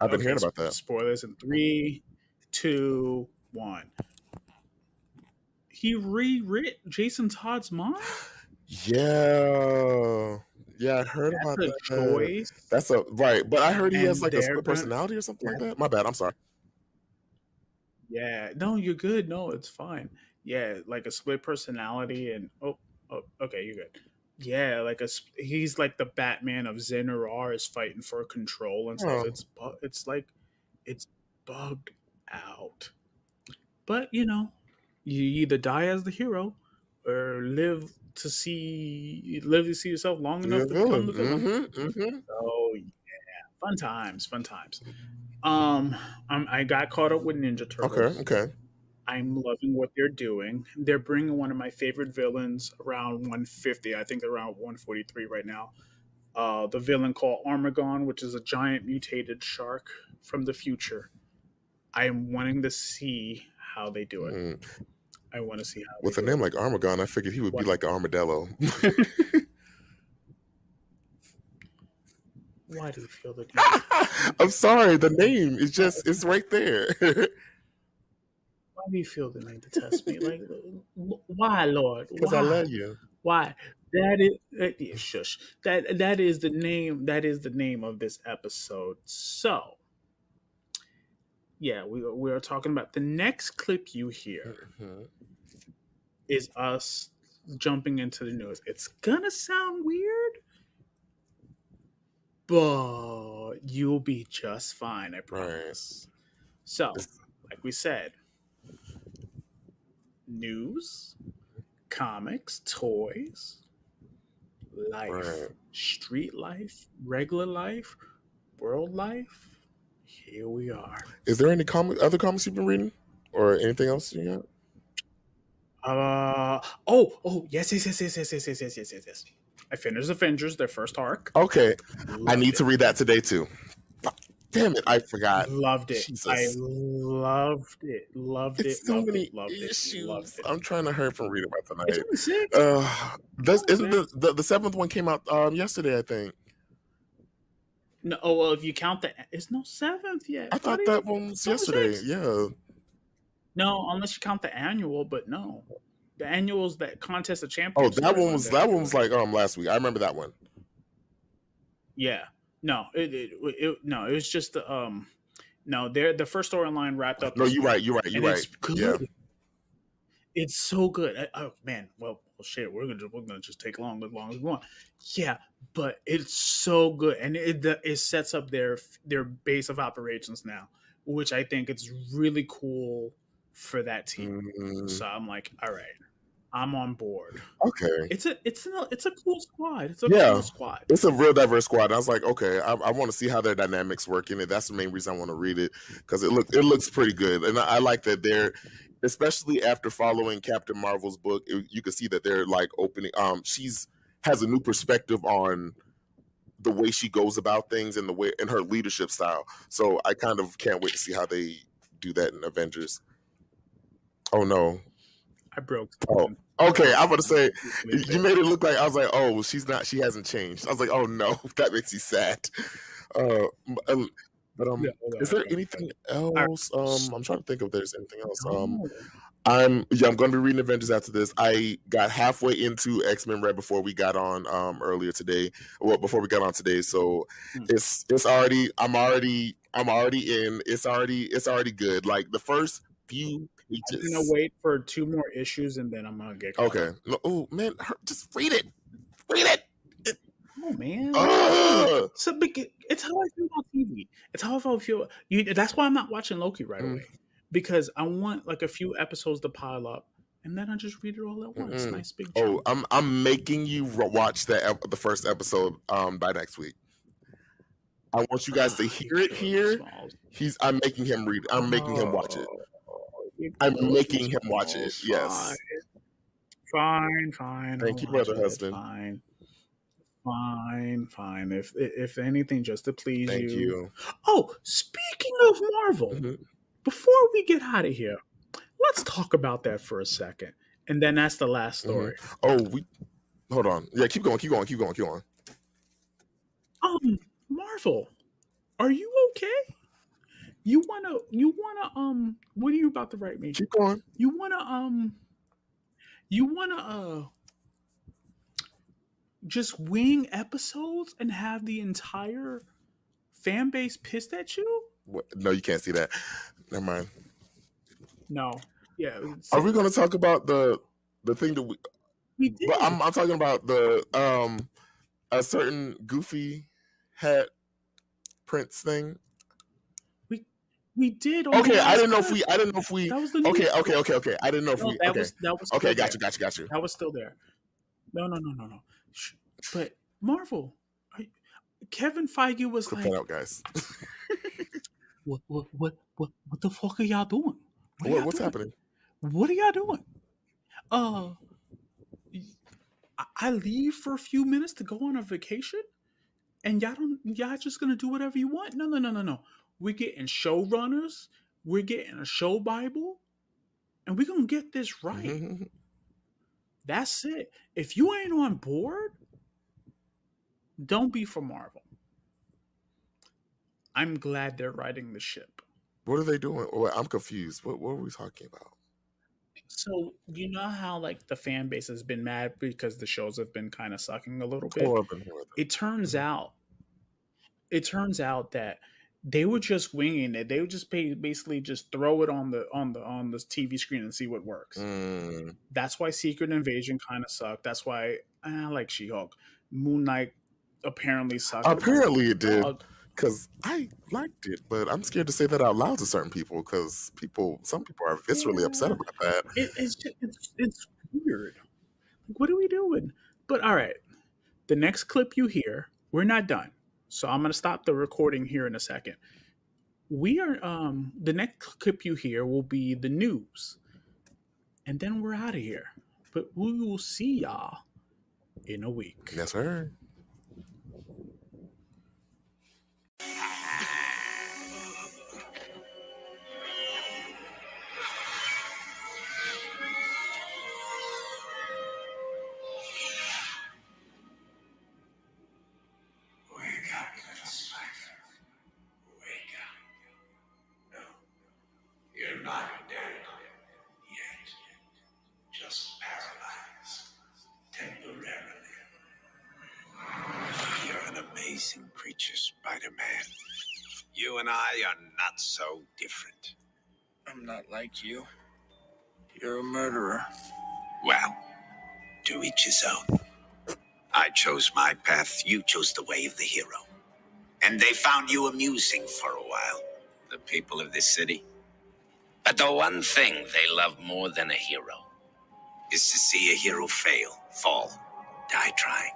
I've been Okay, hearing about that. spoilers in 3, 2, 1. He rewrit Jason Todd's mind. Yeah, yeah, I heard about That's a that. choice, That's a right, but I heard he has and like a they're split gonna. personality or something like That, that. My bad. I'm sorry. yeah, no, you're good. No, it's fine. Yeah, like a split personality, and okay, you're good. Yeah, he's like the Batman of Zenurar is fighting for control and stuff. Oh, It's like it's bugged out. But you either die as the hero or live to see yourself long you're enough a to become villain. the villain. Mm-hmm. So yeah, fun times, fun times. I got caught up with Ninja Okay. Turtles. Okay. I'm loving what they're doing. They're bringing one of my favorite villains around 150. I think they're around 143 right now. The villain called Armagon, which is a giant mutated shark from the future. I am wanting to see how they do it. Hmm. I want to see how they With a do name it. like Armagon, I figured he would be What? like an armadillo. Why do you feel the need to test me? I'm sorry, the name is Why, it's right there. why do you feel the need to test me? Like, why, Lord? Because I Why? love you. Why? That is yeah, shush. That is the name. That is the name of this episode. So yeah, we are talking about the next clip you hear Mhm. is us jumping into the news. It's gonna sound weird, but you'll be just fine. I Right. promise. So, It's- like we said, news, comics, toys, life, Right. street life, regular life, world life. Here we are. Is there any other comics you've been reading, or anything else you got? Yes. I finished Avengers, their first arc. Okay, I Loved need it. to read that today too. Damn it, I forgot. Loved it. I Jesus. loved it. Loved It's it. so Loved many it. Loved it. Loved issues. it. I'm trying to hurry from reading about It's tonight. only 6. It's only Isn't 6. the seventh one came out yesterday, I think. No, oh well, if you count the, it's no 7th yet. I thought buddy. that one was It's only yesterday. 6. Yeah. No, unless you count the annual, but no. The annual's that contest of Oh, champions. that one was that like last week. I remember that one. Yeah. No, it was just the no, the first storyline wrapped up. No, this you're week, right. You're right. You're and right. it's good. Yeah. It's so good. Oh man, well shit, we're gonna just take long as we want. Yeah, but it's so good, and it sets up their base of operations now, which I think it's really cool for that team. Mm, So I'm like, all right, I'm on board. okay. It's a cool squad. It's a Yeah. cool squad. It's a real diverse squad. I was like, okay, I want to see how their dynamics work in it. That's the main reason I want to read it, because it looks pretty good, and I like that they're, especially after following Captain Marvel's book, you can see that they're like opening. She's has a new perspective on the way she goes about things and the way and her leadership style. So I kind of can't wait to see how they do that in Avengers. Oh no. I broke. Oh, okay. I'm gonna say you made it look like I was like, oh, she's not. She hasn't changed. I was like, oh no, that makes you sad. But Yeah, is there anything else? I'm trying to think if there's anything else. No. I'm going to be reading Avengers after this. I got halfway into X-Men Red before we got on earlier today. Well, before we got on today, so it's already. I'm already in. It's already good. Like the first few pages. I'm gonna wait for 2 more issues and then I'm gonna get caught Okay. up. No, oh man, just read it. Read it. Oh man, Ugh. so it's how I feel about TV. It's how I feel. That's why I'm not watching Loki right away, because I want like a few episodes to pile up, and then I just read it all at once. Nice big chunk. Oh, I'm making you watch the first episode by next week. I want you guys to hear it here. I'm making him read. I'm making him watch it. I'm making him watch it. Yes. Fine. Thank you, brother husband. Fine. If anything, just to please Thank you. Oh, speaking of Marvel, before we get out of here, let's talk about that for a second, and then that's the last story. Oh, hold on. Yeah, keep going. Marvel, are you okay? You wanna what are you about to write me? Keep going. You wanna just wing episodes and have the entire fan base pissed at you? What? No, you can't see that. Never mind. No. Yeah. Are we going to talk about the thing that we did? But I'm talking about the a certain goofy hat Prince thing. We did. Okay, I didn't know if we. That was the okay. I didn't know if we. That Okay, was okay. there. Got you. That was still there. No. But Marvel, Kevin Feige was Clip like, that out, guys. what the fuck are y'all doing? What's happening? What are y'all doing? I leave for a few minutes to go on a vacation, and y'all just gonna do whatever you want? No. We're getting showrunners. We're getting a show Bible, and we're gonna get this right. That's it. If you ain't on board, don't be for Marvel. I'm glad they're riding the ship. What are they doing? Wait, I'm confused. What are we talking about? So you know how like the fan base has been mad because the shows have been kind of sucking a little bit. It turns out that they were just winging it. They would just basically just throw it on the TV screen and see what works. That's why Secret Invasion kind of sucked. That's why I like She-Hulk. Moon Knight apparently sucked. Apparently it did, because I liked it, but I'm scared to say that out loud to certain people because some people are viscerally upset about that. It's weird. Like, what are we doing? But all right, the next clip you hear, we're not done. So I'm gonna stop the recording here in a second. We are the next clip you hear will be the news, and then we're out of here. But we will see y'all in a week. Yes, sir. you and I are not so different. I'm not like you. You're a murderer. Well, to each his own. I chose my path, you chose the way of the hero. And they found you amusing for a while, the people of this city. But the one thing they love more than a hero is to see a hero fail, fall, die trying.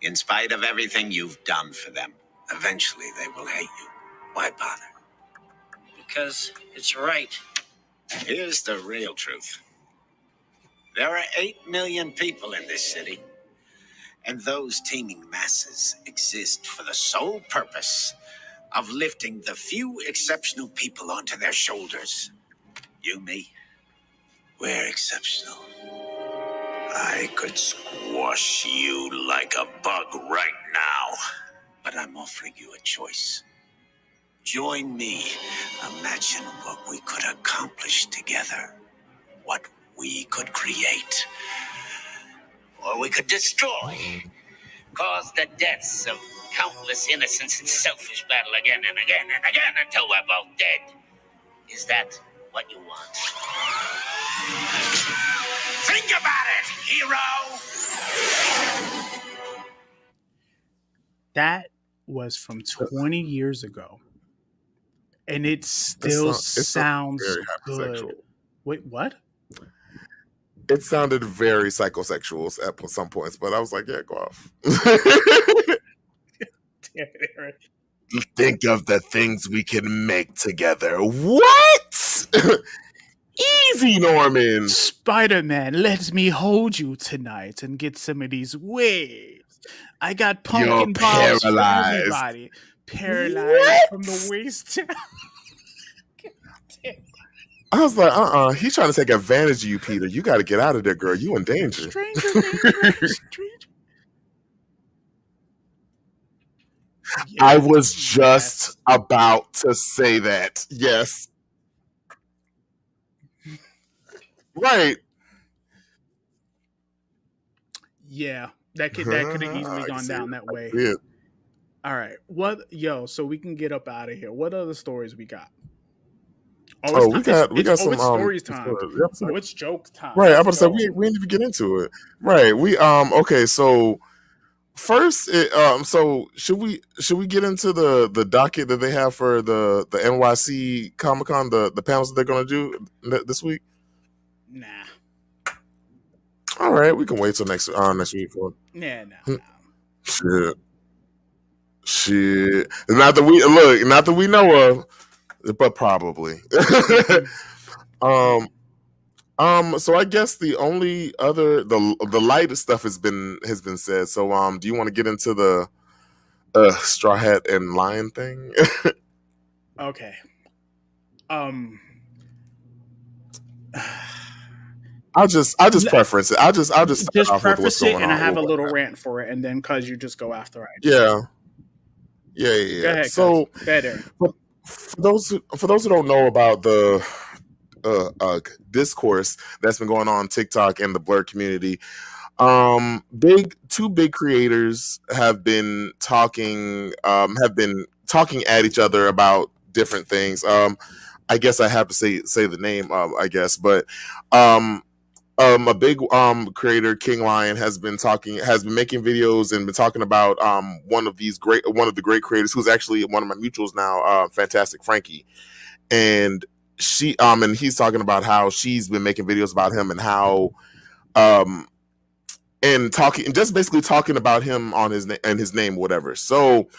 In spite of everything you've done for them, eventually they will hate you. Why bother? Because it's right. Here's the real truth. There are 8 million people in this city, and those teeming masses exist for the sole purpose of lifting the few exceptional people onto their shoulders. You, me, we're exceptional. I could squash you like a bug right now, but I'm offering you a choice. Join me. Imagine what we could accomplish together. What we could create. Or we could destroy. Cause the deaths of countless innocents in selfish battle again and again and again until we're both dead. Is that what you want? Think about it, hero! That was from 20 years ago. And it still sounds very good. hypersexual. Wait, what? It sounded very psychosexual at some points, but I was like, yeah, go off. Think of the things we can make together. What? Easy, Norman. Spider-Man lets me hold you tonight and get some of these waves. I got pumpkin balls for everybody. Paralyzed from the waist down. I was like, he's trying to take advantage of you, Peter. You got to get out of there, girl. You in danger. Stranger. I was just about to say that. Yes. Right. Yeah, that could have easily gone down that way. Yeah. All right. So we can get up out of here. What other stories we got? We got some stories time. Yep. It's jokes time. Right. I'm about to say we didn't even get into it. Right. Okay, so first so should we get into the docket that they have for the NYC Comic-Con, the panels that they're gonna do this week? Nah. All right, we can wait till next week for it. Nah. Shit. Not that we know of, but probably. So I guess the only other the lightest stuff has been said. So do you want to get into the Straw Hat and Lion thing? Okay. I'll just preference it. I'll just preface it, and I have a little rant for it, and then cuz you just go after I do. Yeah. Go ahead, so for those who don't know about the discourse that's been going on TikTok and the Blur community, two big creators have been talking at each other about different things. I guess I have to say the name, I guess, but a big creator, King Lion, has been making videos and been talking about one of the great creators who's actually one of my mutuals now, Fantastic Frankie, and she and he's talking about how she's been making videos about him and how just basically talking about him on his name, whatever. So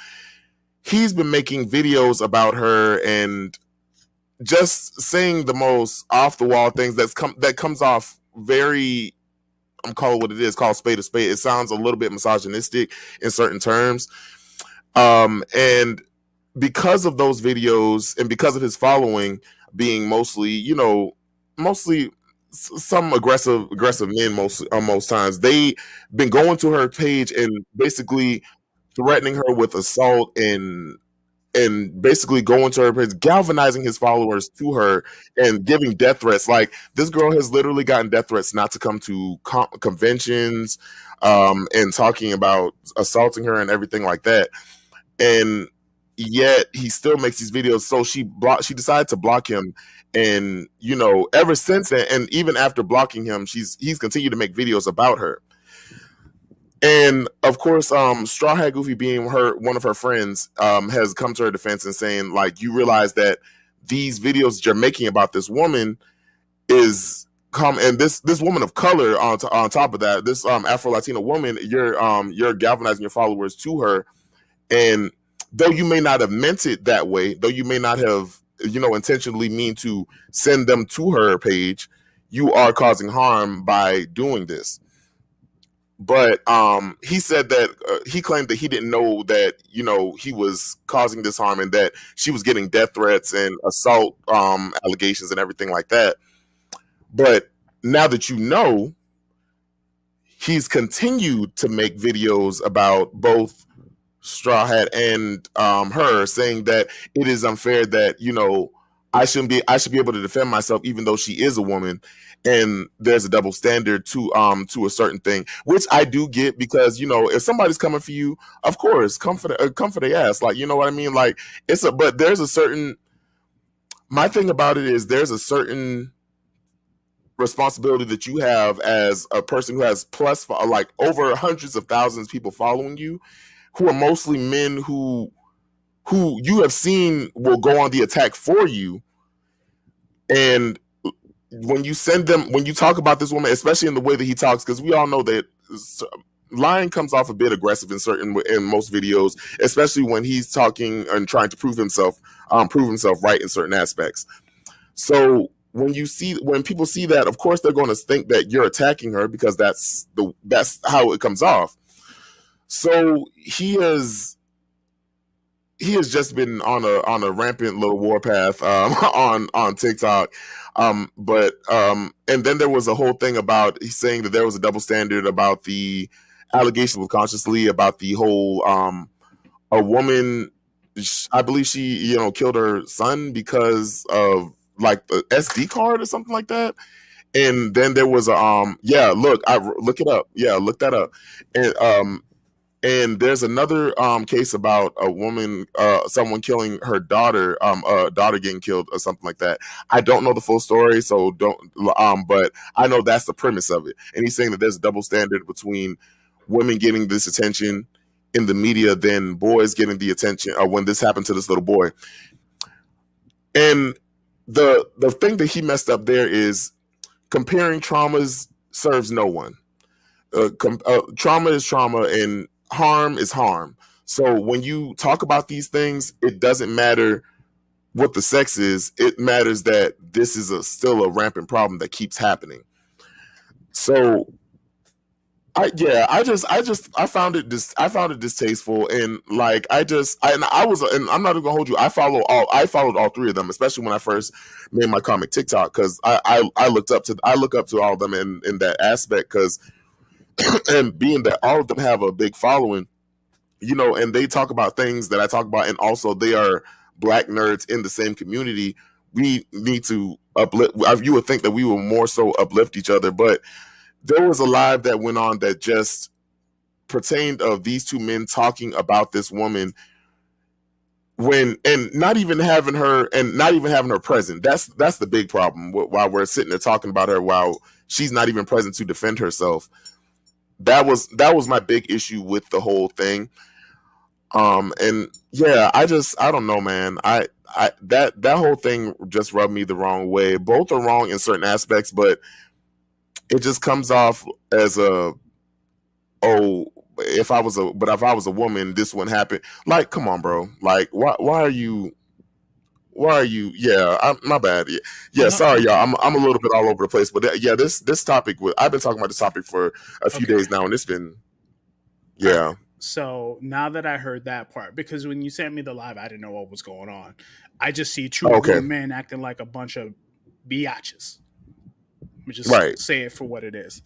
he's been making videos about her and just saying the most off the wall things that comes off very, I'm calling what it is, called spade a spade. It sounds a little bit misogynistic in certain terms. And because of those videos and because of his following being mostly some aggressive men most times, they been going to her page and basically threatening her with assault and basically going to her page, galvanizing his followers to her and giving death threats. Like, this girl has literally gotten death threats not to come to conventions, and talking about assaulting her and everything like that. And yet he still makes these videos. So she decided to block him, and ever since then, and even after blocking him, he's continued to make videos about her. And of course, Straw Hat Goofy, being one of her friends, has come to her defense and saying, like, you realize that these videos that you're making about this woman is and this woman of color on top of that, this Afro-Latina woman, you're galvanizing your followers to her. And though you may not have meant it that way, though you may not have intentionally mean to send them to her page, you are causing harm by doing this. But he said that he claimed that he didn't know that he was causing this harm, and that she was getting death threats and assault allegations and everything like that. But now that he's continued to make videos about both Straw Hat and her, saying that it is unfair that I should be able to defend myself even though she is a woman, and there's a double standard to a certain thing, which I do get, because if somebody's coming for you, of course, come for their ass, like, you know what I mean, like, but there's a certain, my thing about it is there's a certain responsibility that you have as a person who has like over hundreds of thousands of people following you, who are mostly men who you have seen will go on the attack for you. And when you talk about this woman, especially in the way that he talks, because we all know that Lion comes off a bit aggressive in most videos, especially when he's talking and trying to prove himself right in certain aspects. So when people see that, of course they're going to think that you're attacking her, because that's how it comes off. So he has just been on a rampant little warpath on TikTok. But and then there was a whole thing about he's saying that there was a double standard about the allegations with Conscious Lee, about the whole a woman, I believe she killed her son because of like the SD card or something like that. And then there was look it up. Yeah, look that up. And there's another case about a woman, someone killing her daughter, a daughter getting killed or something like that. I don't know the full story, so but I know that's the premise of it. And he's saying that there's a double standard between women getting this attention in the media than boys getting the attention, or when this happened to this little boy. And the thing that he messed up there is comparing traumas serves no one. Trauma is trauma, and harm is harm. So when you talk about these things, it doesn't matter what the sex is. It matters that this is still a rampant problem that keeps happening. So I found it distasteful, and like I'm not even gonna hold you. I followed all three of them, especially when I first made my comic TikTok, because I look up to all of them in that aspect, because and being that all of them have a big following, and they talk about things that I talk about, and also they are Black nerds in the same community, we need to uplift. You would think that we will more so uplift each other, but there was a live that went on that just pertained of these two men talking about this woman and not even having her present. That's the big problem. While we're sitting there talking about her, while she's not even present to defend herself. That was my big issue with the whole thing. And yeah, I don't know, man. That whole thing just rubbed me the wrong way. Both are wrong in certain aspects, but it just comes off as if I was a woman, this wouldn't happen. Like, come on, bro. Like, why are you? Yeah, my bad. Yeah, sorry, y'all. I'm a little bit all over the place, but yeah, this topic. I've been talking about this topic for a few days now, and it's been, yeah. Right. So now that I heard that part, because when you sent me the live, I didn't know what was going on. I just see two grown men acting like a bunch of biatches. Let me just say it for what it is.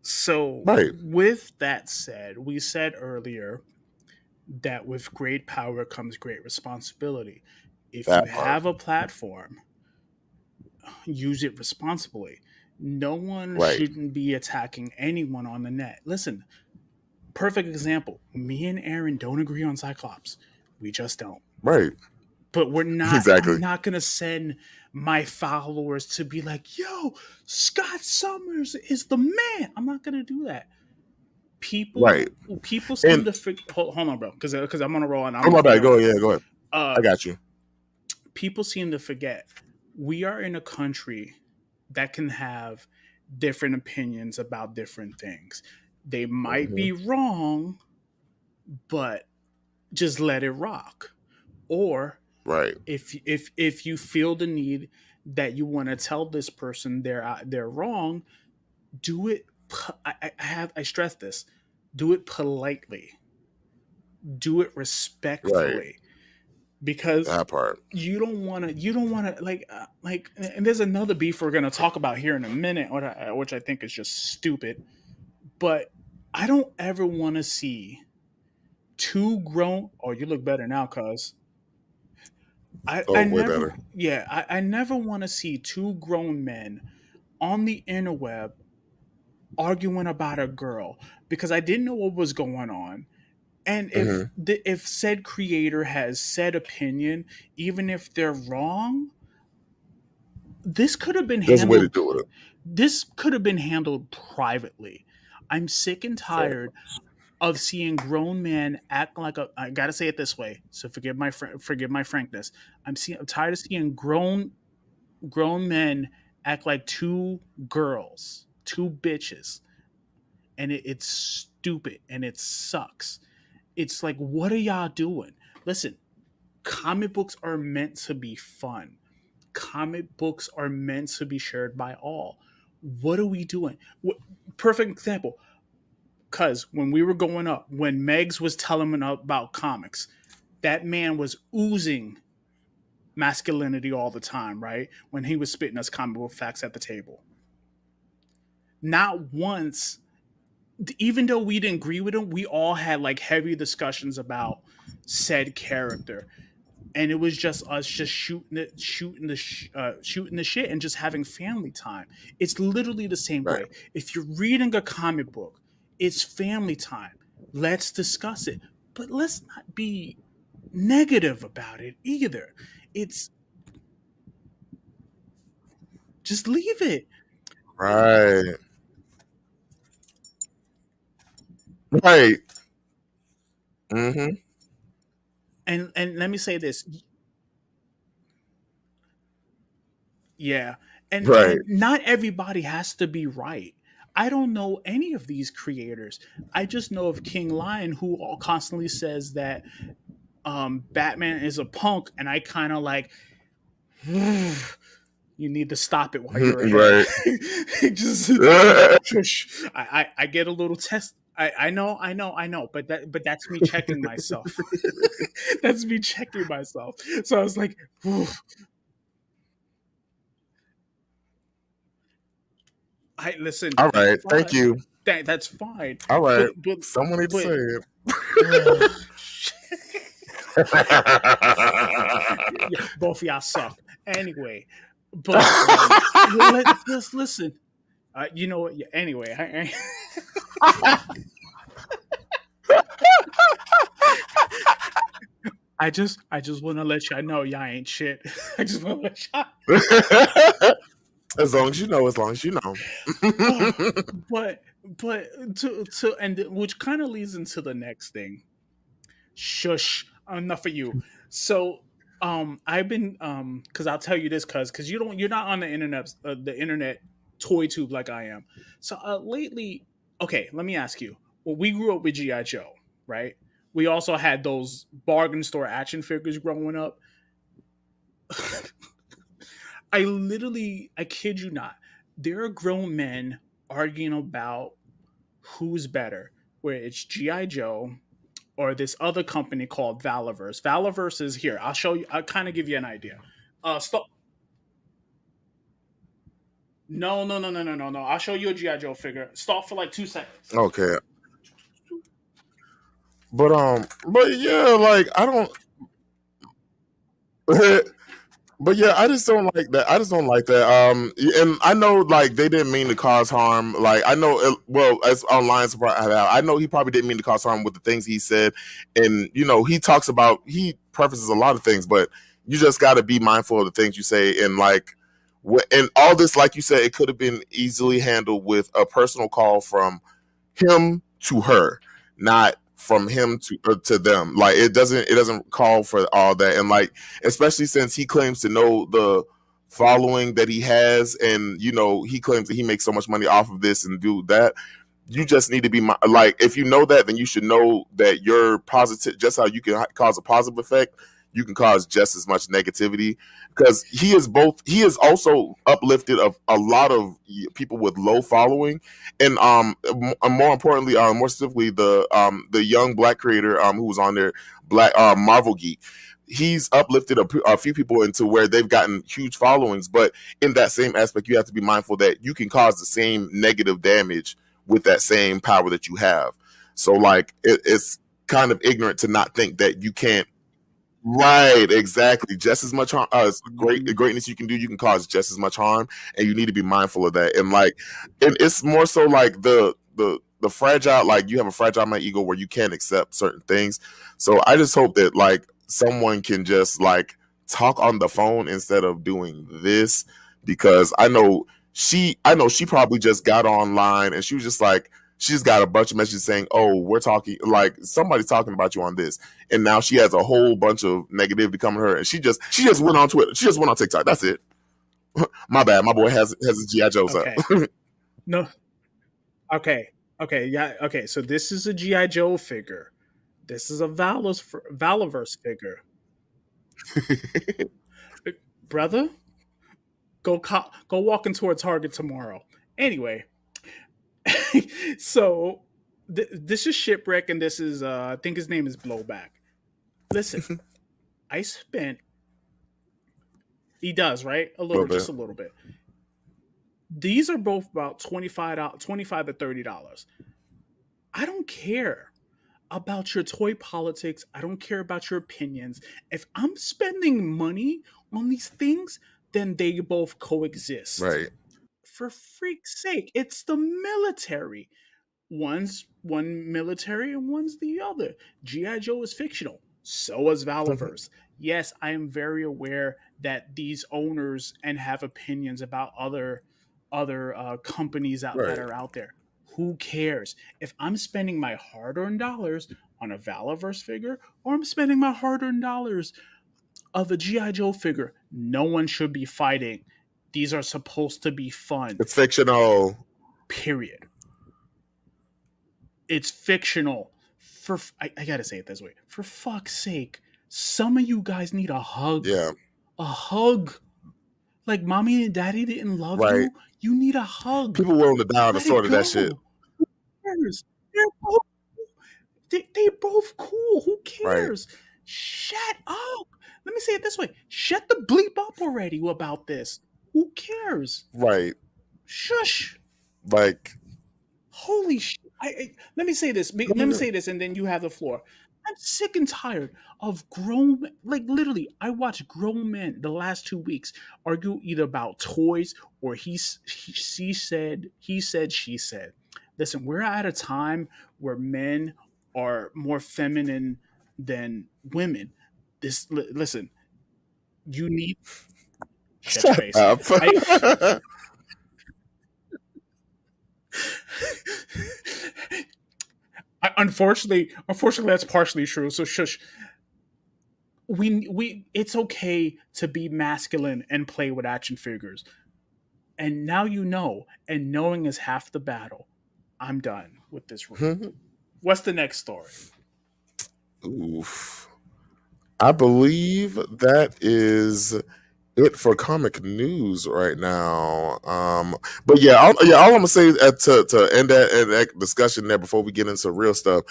So with that said, we said earlier that with great power comes great responsibility. If you have a platform, use it responsibly. No one shouldn't be attacking anyone on the net. Listen, perfect example. Me and Aaron don't agree on Cyclops. We just don't. Right. But we're not. Exactly. I'm not gonna send my followers to be like, "Yo, Scott Summers is the man." I'm not gonna do that. Right. People seem And to hold on, bro, because I'm on a roll and oh I'm my gonna bad. Go ahead. Yeah, go ahead. I uh got you. people seem to forget we are in a country that can have different opinions about different things. They might Hmm. be wrong, but just let it rock. Or Right. if you feel the need that you want to tell this person they're wrong, do it. I stress this. Do it politely. Do it Right. respectfully, because That part. you don't want to and there's another beef we're going to talk about here in a minute, which I think is just stupid. But I don't ever want to see two grown. Oh, you look better now, cuz I Oh, way never, better. yeah, I never want to see two grown men on the interweb arguing about a girl, because I didn't know what was going on. And Hmm. if said creator has said opinion, even if they're wrong, this could have been There's a way to handled do it. this could have been handled privately. I'm sick and Fair. tired of seeing grown men act like a. I gotta say it this way, so forgive my frankness. I'm tired of seeing grown men act like two girls, two bitches, and it's stupid and it sucks. It's like, what are y'all doing? Listen, comic books are meant to be fun. Comic books are meant to be shared by all. What are we doing? Perfect example. Because when we were going up, when Megs was telling me about comics, that man was oozing masculinity all the time, right? When he was spitting us comic book facts at the table. Not once, even though we didn't agree with him, we all had like heavy discussions about said character. And it was just us just shooting the shit and just having family time. It's literally the same Right. way. If you're reading a comic book, it's family time. Let's discuss it, but let's not be negative about it either. It's just leave it. Right. Right. Hmm. And let me say this, yeah, Right. and not everybody has to be right. I don't know any of these creators. I just know of King Lion, who constantly says that Batman is a punk, and I kind of like, you need to stop it while you're ahead. Right. Just shush. I get a little test. I know, but that's me checking myself. That's me checking myself. So I was like, I listen. All That's right. Thank fine. you. That's fine. All But right. Someone need to say it. Yeah, both of y'all suck. Anyway, but let's listen. You know what? Yeah, anyway, I just want to let y'all know y'all ain't shit. I just want to let y'all. As long as you know, as long as you know. But to and which kind of leads into the next thing. Shush, enough of you. So I've been because I'll tell you this, because you're not on the internet toy tube like I am. So lately, okay, let me ask you. Well, we grew up with GI Joe, right? We also had those bargain store action figures growing up. I kid you not, there are grown men arguing about who's better, where it's GI Joe or this other company called Valaverse. Valaverse is here. I'll show you. I'll kind of give you an idea. Stop. No. I'll show you a GI Joe figure. Stop for like 2 seconds. Okay. But yeah, like I don't. But yeah, I just don't like that. I just don't like that. And I know like they didn't mean to cause harm. Like I know, well, as online support, I know he probably didn't mean to cause harm with the things he said, and he talks about he prefaces a lot of things, but you just got to be mindful of the things you say, and like, and all this, like you said, it could have been easily handled with a personal call from him to her, not from him to them. Like it doesn't call for all that, and like especially since he claims to know the following that he has, and he claims that he makes so much money off of this and do that. You just need to be like, if you know that, then you should know that you're positive. Just how you can cause a positive effect, you can cause just as much negativity, because he is also uplifted of a lot of people with low following, and more importantly, more specifically, the young black creator who was on there, Black Marvel Geek. He's uplifted a few people into where they've gotten huge followings, but in that same aspect, you have to be mindful that you can cause the same negative damage with that same power that you have. So like it's kind of ignorant to not think that you can't. Right, exactly. Just as much harm, greatness you can do, you can cause just as much harm, and you need to be mindful of that. And like, and it's more so like the fragile, like you have a fragile mind ego where you can't accept certain things. So I just hope that like someone can just like talk on the phone instead of doing this, because I know she probably just got online and she was just like, she just got a bunch of messages saying, "Oh, we're talking, like somebody's talking about you on this," and now she has a whole bunch of negativity coming to her, and she just went on Twitter, she just went on TikTok. That's it. My bad. My boy has his GI Joe's Okay. up. No. Okay. Yeah. Okay. So this is a GI Joe figure. This is a Valaverse figure. Brother, go walking toward Target tomorrow. Anyway. So this is Shipwreck, and this is I think his name is Blowback. Listen, I spent. He does, right? Just a little bit. These are both about $25 to $30. I don't care about your toy politics. I don't care about your opinions. If I'm spending money on these things, then they both coexist. Right. For freak's sake, it's the military. One's one military and one's the other. G.I. Joe is fictional. So is Valaverse. Yes, I am very aware that these owners and have opinions about other companies that are out there. Who cares? If I'm spending my hard-earned dollars on a Valaverse figure, or I'm spending my hard-earned dollars of a G.I. Joe figure, no one should be fighting. These are supposed to be fun. It's fictional. Period. It's fictional. I gotta say it this way. For fuck's sake, some of you guys need a hug. Yeah. A hug. Like mommy and daddy didn't love you. You need a hug. People willing to die on the sword of that shit. Who cares? They're both cool. Who cares? Right. Shut up. Let me say it this way. Shut the bleep up already about this. Who cares? Right. Shush. Like, holy shit. Let me say this. Let me say this, and then you have the floor. I'm sick and tired of grown, like literally, I watched grown men the last 2 weeks argue either about toys or she said, she said. Listen, we're at a time where men are more feminine than women. Listen, you need. Shut up. Unfortunately, that's partially true. So shush. It's okay to be masculine and play with action figures. And now you know, and knowing is half the battle. I'm done with this room. What's the next story? Oof. I believe that is it for comic news right now. But yeah, all I'm gonna say to end that discussion there before we get into real stuff.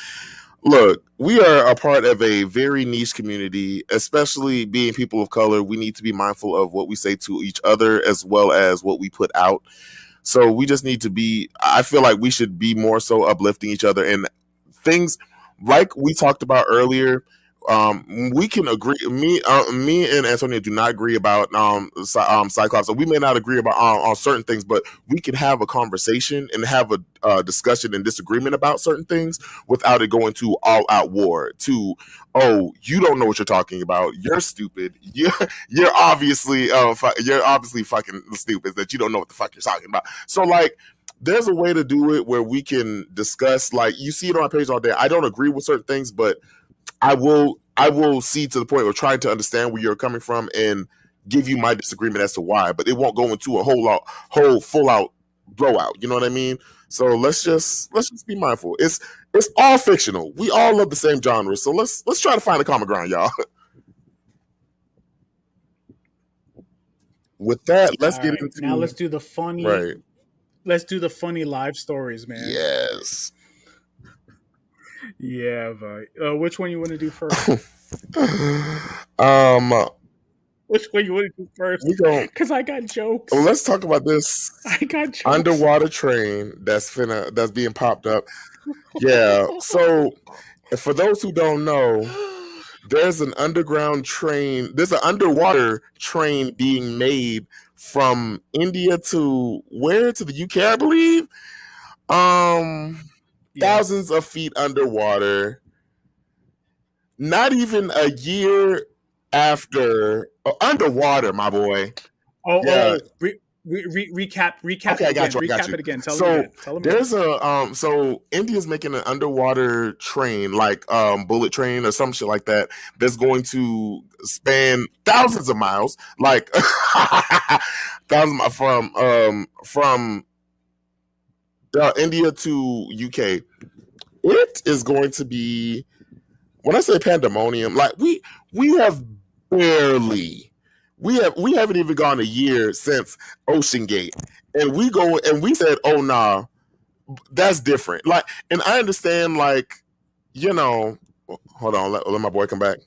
Look, we are a part of a very niche community, especially being people of color. We need to be mindful of what we say to each other as well as what we put out. So we just need to be, I feel like we should be more so uplifting each other, and things like we talked about earlier. We can agree. Me and Antonio do not agree about Cyclops. So we may not agree about on certain things, but we can have a conversation and have a discussion and disagreement about certain things without it going to all out war. To you don't know what you're talking about. You're stupid. You're obviously fucking stupid that you don't know what the fuck you're talking about. So like, there's a way to do it where we can discuss. Like, you see it on my page all day. I don't agree with certain things, but I will see to the point of trying to understand where you're coming from and give you my disagreement as to why, but it won't go into a whole full out blowout. You know what I mean? So let's just be mindful. It's all fictional. We all love the same genre. So let's try to find a common ground, y'all. With that, let's get into now. Let's do the funny. Right. Let's do the funny live stories, man. Yes. Yeah, but which one you want to do first? Which one you want to do first? Because I got jokes. Well, let's talk about this. I got jokes. Underwater train that's being popped up. Yeah. So for those who don't know, there's an underground train. There's an underwater train being made from India to where? To the UK, I believe. Thousands of feet underwater. Not even a year after underwater, my boy. Recap. Okay, I got you. Recap it again. So there's so India's making an underwater train, like bullet train or some shit like that, that's going to span thousands of miles, like from India to UK. It is going to be, when I say pandemonium, like we have barely. We haven't even gone a year since Ocean Gate, and we said, "Oh nah, that's different." Like, and I understand, like, you know, hold on, let my boy come back.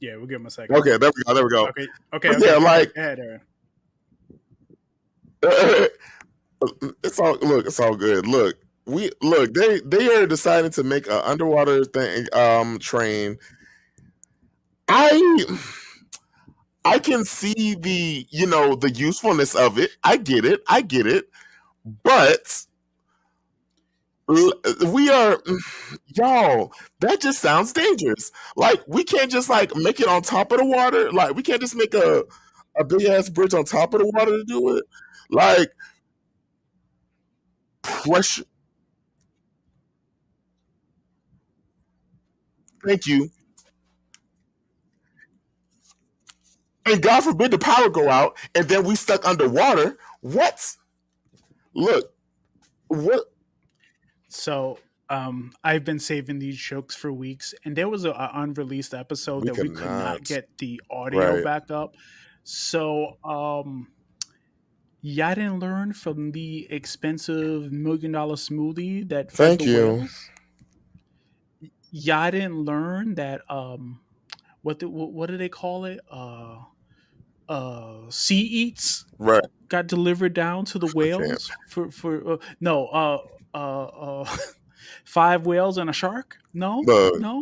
Yeah, we'll give him a second. Okay, there we go. Okay. Yeah, like, it's all good. Look, they are deciding to make an underwater train. I can see the usefulness of it. I get it. But we are, y'all, that just sounds dangerous. Like, we can't just like make it on top of the water. Like, we can't just make a big ass bridge on top of the water to do it. Like, pressure. Thank you. And God forbid the power go out, and then we stuck underwater. What? Look, what? So, I've been saving these jokes for weeks, and there was an unreleased episode that we could not get the audio back up. So, y'all didn't learn from the expensive $1 million smoothie that. Thank you. Y'all didn't learn that. What do they call it? Sea eats got delivered down to the whales for 5 whales and a shark. No,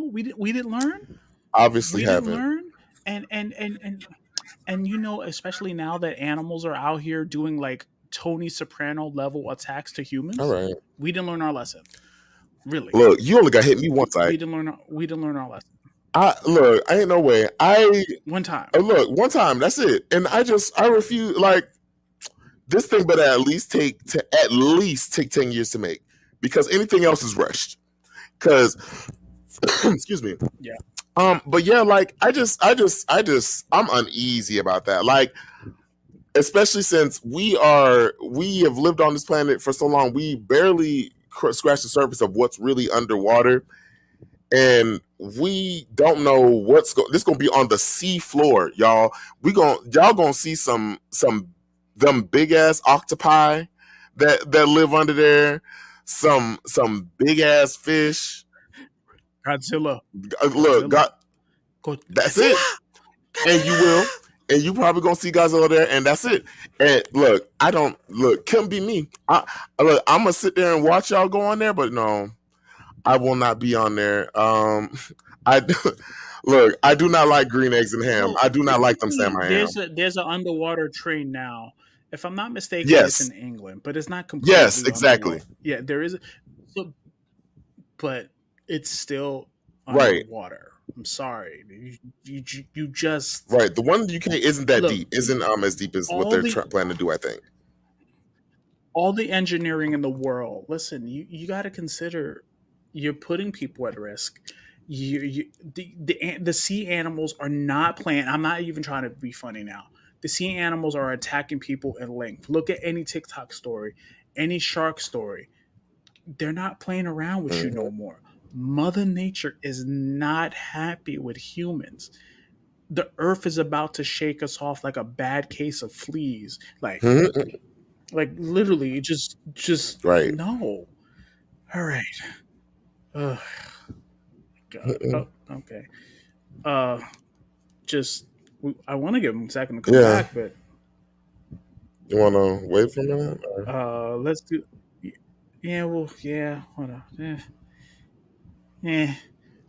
we didn't learn. Obviously, we haven't learn. And you know, especially now that animals are out here doing like Tony Soprano level attacks to humans. All right, we didn't learn our lesson. Really? Look, you only got hit me once. We didn't learn our lesson. I ain't no way. One time. One time. That's it. And I refuse. Like, this thing better at least take 10 years to make, because anything else is rushed. Because, excuse me. Yeah. But yeah, like I'm uneasy about that. Like, especially since we have lived on this planet for so long, we barely scratch the surface of what's really underwater. And we don't know this gonna be on the sea floor, y'all. Y'all gonna see some them big ass octopi that live under there, some big ass fish. Godzilla. Look, that's it. And you probably gonna see Godzilla there, and that's it. And look, couldn't be me. I'm gonna sit there and watch y'all go on there, but no. I will not be on there. I look. I do not like green eggs and ham. Well, I do not like them, Sam. I am. there's an underwater train now. If I'm not mistaken, it's Yes. in England, but it's not completely Yes. Exactly. underwater. Yeah, there is, so, but it's still Right. underwater. I'm sorry, you just Right. The one in the UK isn't that look. deep. Isn't as deep as what All they're the planning to do. I think. all the engineering in the world. Listen, you got to consider you're putting people at risk. The sea animals are not playing. I'm not even trying to be funny now. The sea animals are attacking people in length. Look at any TikTok story, any shark story. They're not playing around with you no more. Mother Nature is not happy with humans. The earth is about to shake us off like a bad case of fleas. Like literally, just Right. no. All right. Ugh. God. Oh, okay. Just I want to give him a second to come Yeah. back, but You want to wait for a minute? Or? let's do. Yeah, well, yeah. Hold on. Yeah.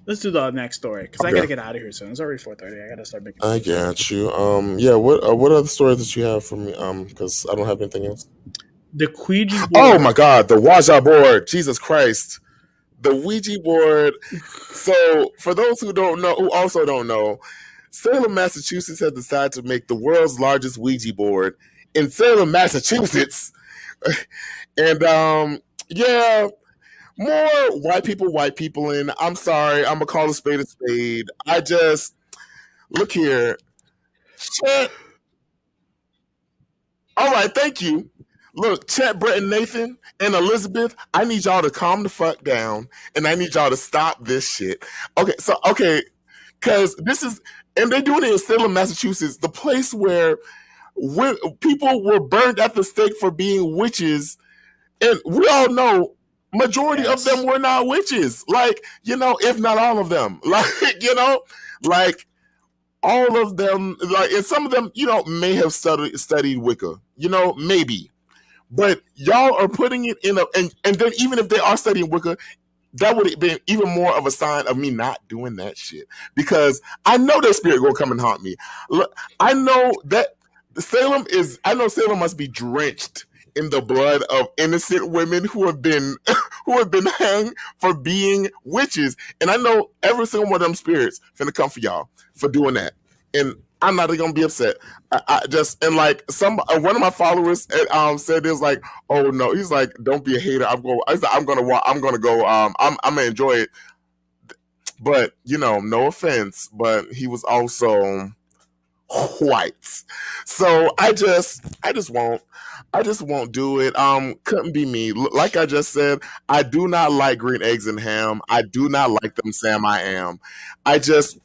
Let's do the next story because I Okay. gotta get out of here soon. It's already 4:30. I gotta start making. I got you. Yeah. What other stories that you have for me? Because I don't have anything else. The Ouija board. Oh my God, the Ouija board! Jesus Christ, the Ouija board. So, for those who also don't know, Salem, Massachusetts has decided to make the world's largest Ouija board in Salem, Massachusetts, and yeah, more white people in. I'm sorry, I'm gonna call a spade a spade. I just look here. Chet. All right, thank you. Look, Chet, Brett, and Nathan, and Elizabeth, I need y'all to calm the fuck down, and I need y'all to stop this shit. Okay, because this is, and they're doing it in Salem, Massachusetts, the place where people were burned at the stake for being witches, and we all know majority of them were not witches. Like, if not all of them. Like, all of them, like, and some of them, may have studied Wicca, maybe. But y'all are putting it in and then even if they are studying Wicca, that would have been even more of a sign of me not doing that shit. Because I know that spirit gonna come and haunt me. Look, I know that Salem must be drenched in the blood of innocent women who have been hung for being witches. And I know every single one of them spirits finna come for y'all for doing that. And I'm not gonna be upset. I just, and like one of my followers said this, like, oh no, he's like, don't be a hater. I'm gonna go. I'm gonna enjoy it. But no offense, but he was also white, so I just won't do it. Couldn't be me. Like I just said, I do not like green eggs and ham. I do not like them, Sam. I am. I just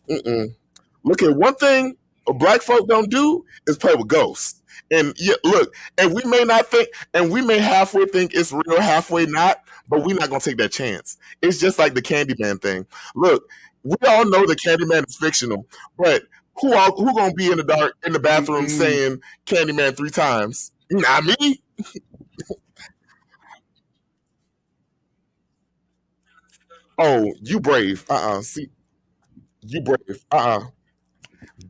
look at one thing black folk don't do is play with ghosts. And look, and we may not think, and we may halfway think it's real, halfway not, but we're not gonna take that chance. It's just like the Candyman thing. Look, we all know the Candyman is fictional, but who gonna be in the dark in the bathroom saying Candyman 3 times? Not me. Oh, you brave. See, you brave.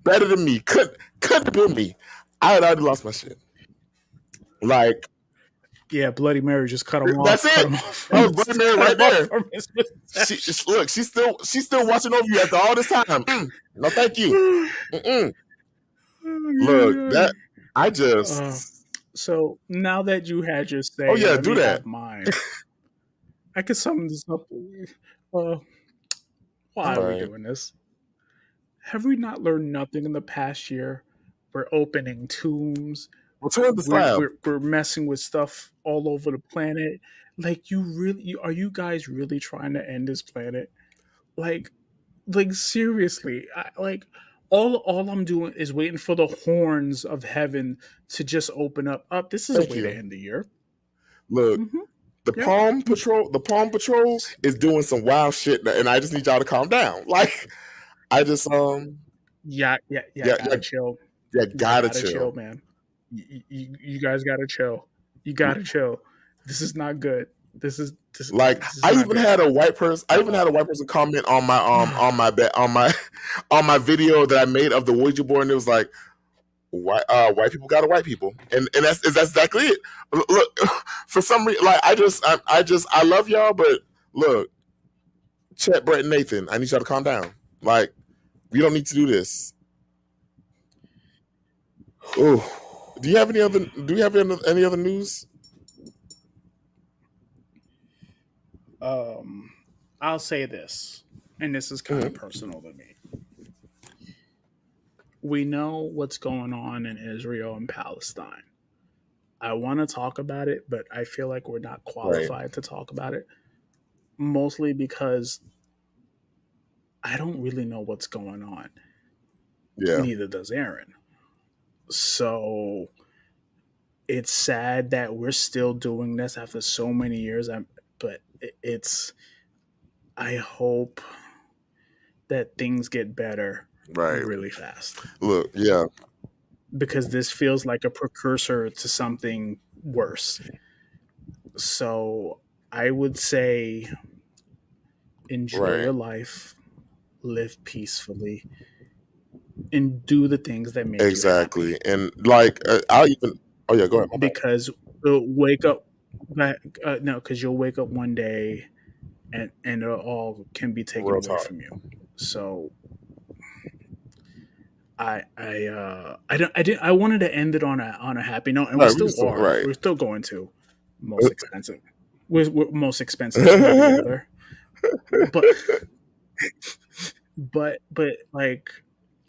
Better than me. Couldn't have been me. I had already lost my shit. Like, yeah, Bloody Mary just cut him off. That's it. Oh, Bloody Mary right there. She's still watching over you after all this time. No, thank you. Look, that I just. So now that you had your say, oh yeah, do that. Mine. I could sum this up. Why are we doing this? Have we not learned nothing in the past year? We're opening tombs. We're messing with stuff all over the planet. Like, are you guys really trying to end this planet? Like seriously, all I'm doing is waiting for the horns of heaven to just open up. This is a way to end the year. Look, the Palm Patrol is doing some wild shit, and I just need y'all to calm down. Like, I just gotta chill. Yeah, gotta chill, man. You guys gotta chill. You gotta chill. This is not good. This is I not even good. had a white person. I even had a white person comment on my on my video that I made of the Ouija board, and it was like, white people got to white people, and that's exactly it. Look, for some reason, like I love y'all, but look, Chet, Brett, and Nathan, I need y'all to calm down. Like, we don't need to do this. Oh, do you have any other? Do we have any other news? I'll say this, and this is kind of personal to me. We know what's going on in Israel and Palestine. I want to talk about it, but I feel like we're not qualified to talk about it. Mostly because I don't really know what's going on. Yeah. Neither does Aaron. So it's sad that we're still doing this after so many years. But it's. I hope that things get better really fast. Look, yeah. Because this feels like a precursor to something worse. So I would say enjoy your life, live peacefully, and do the things that make you happy. And like I'll even go ahead. Because you'll wake up because you'll wake up one day and it all can be taken away from you. So I wanted to end it on a happy note, and we still are. We're still going to most expensive. We're most expensive together. But like,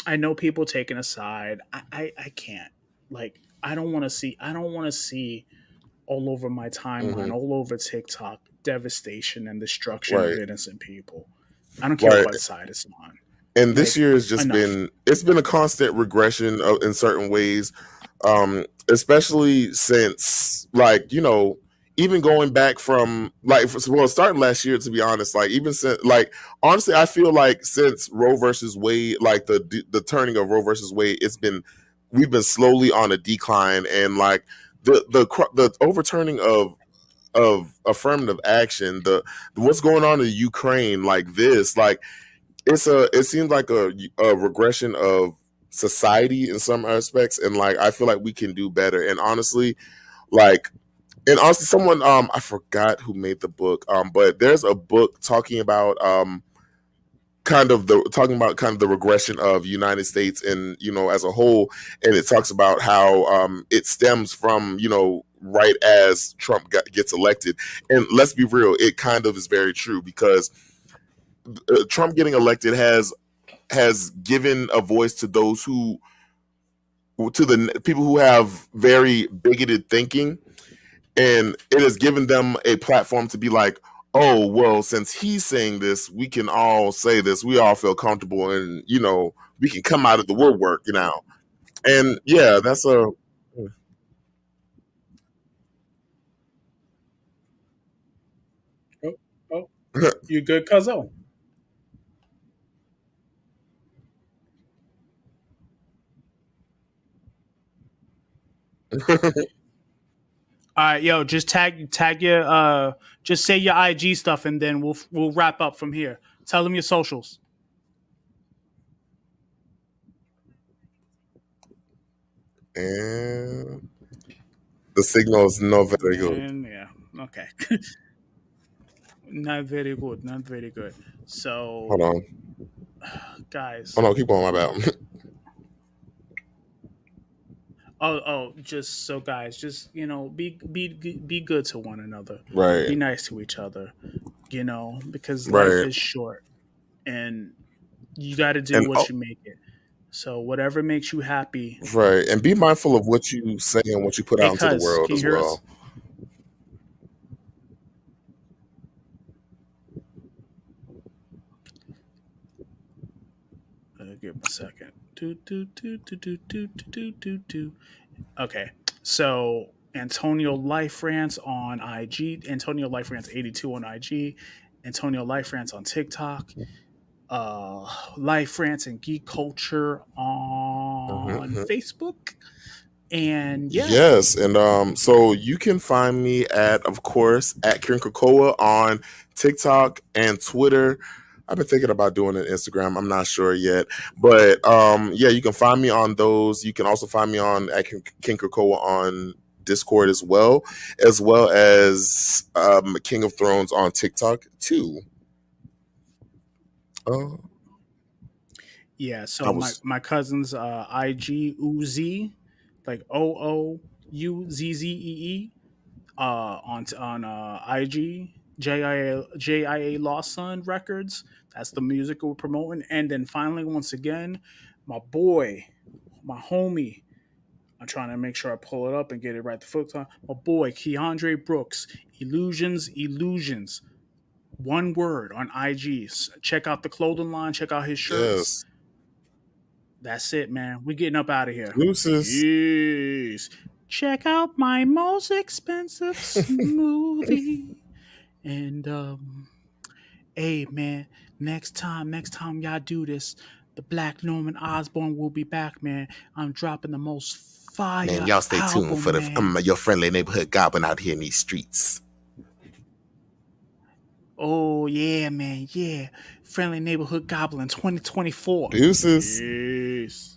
I know people taking a side. I can't. Like, I don't want to see all over my timeline, all over TikTok, devastation and destruction of innocent people. I don't care what side it's on. And this year has just it's been a constant regression in certain ways, especially since, like, you know, even going back from, like, starting last year, to be honest, like, even since, like, honestly, I feel like since Roe versus Wade, like the turning of Roe versus Wade, we've been slowly on a decline, and like the overturning of affirmative action, what's going on in Ukraine, like this, like, it seems like a regression of society in some aspects, and like I feel like we can do better. And honestly, someone I forgot who made the book, but there's a book talking about kind of the regression of United States and, you know, as a whole, and it talks about how it stems from, you know, right as Trump gets elected. And let's be real, it kind of is very true, because Trump getting elected has given a voice to those to the people who have very bigoted thinking, and it has given them a platform to be like, oh, well, since he's saying this, we can all say this. We all feel comfortable, and, you know, we can come out of the woodwork, you know. And yeah, that's a. Oh, you good, cuzzo? All right, yo, just tag your just say your IG stuff, and then we'll wrap up from here. Tell them your socials. And the signal is not very good. Yeah, okay. Not very good. Not very good. So hold on, guys. Hold on, keep going. My bad. Just so, guys, just, you know, be good to one another. Right. Be nice to each other. You know, because life is short, and you got to do what you make it. So whatever makes you happy. Right, and be mindful of what you say and what you put out into the world as well. Give me a second. Okay, so Antonio Life Rants on IG, Antonio Life Rants 82 on IG, Antonio Life Rants on TikTok, Life Rants and Geek Culture on Facebook, And yeah, Yes, and so you can find me of course, at Kieran Krakoa on TikTok and Twitter. I've been thinking about doing an Instagram. I'm not sure yet, but yeah, you can find me on those. You can also find me on at King Krakoa on Discord as well as King of Thrones on TikTok too. yeah. I So was my cousin's IG Uzi, like OOUZZEE, on IG JIA Lawson Records. That's the music we're promoting. And then finally, once again, my boy, my homie. I'm trying to make sure I pull it up and get it right the first time. My boy, Keandre Brooks, Illusions. One word on IG. Check out the clothing line. Check out his shirts. yes. That's it, man. We're getting up out of here. Deuces. Peace. Check out my most expensive smoothie. And hey man, next time y'all do this, the Black Norman Osborn will be back, man. I'm dropping the most fire Man, y'all stay tuned album, for man. your friendly neighborhood goblin out here in these streets. Oh yeah, man, yeah. Friendly Neighborhood Goblin 2024. Deuces. Peace.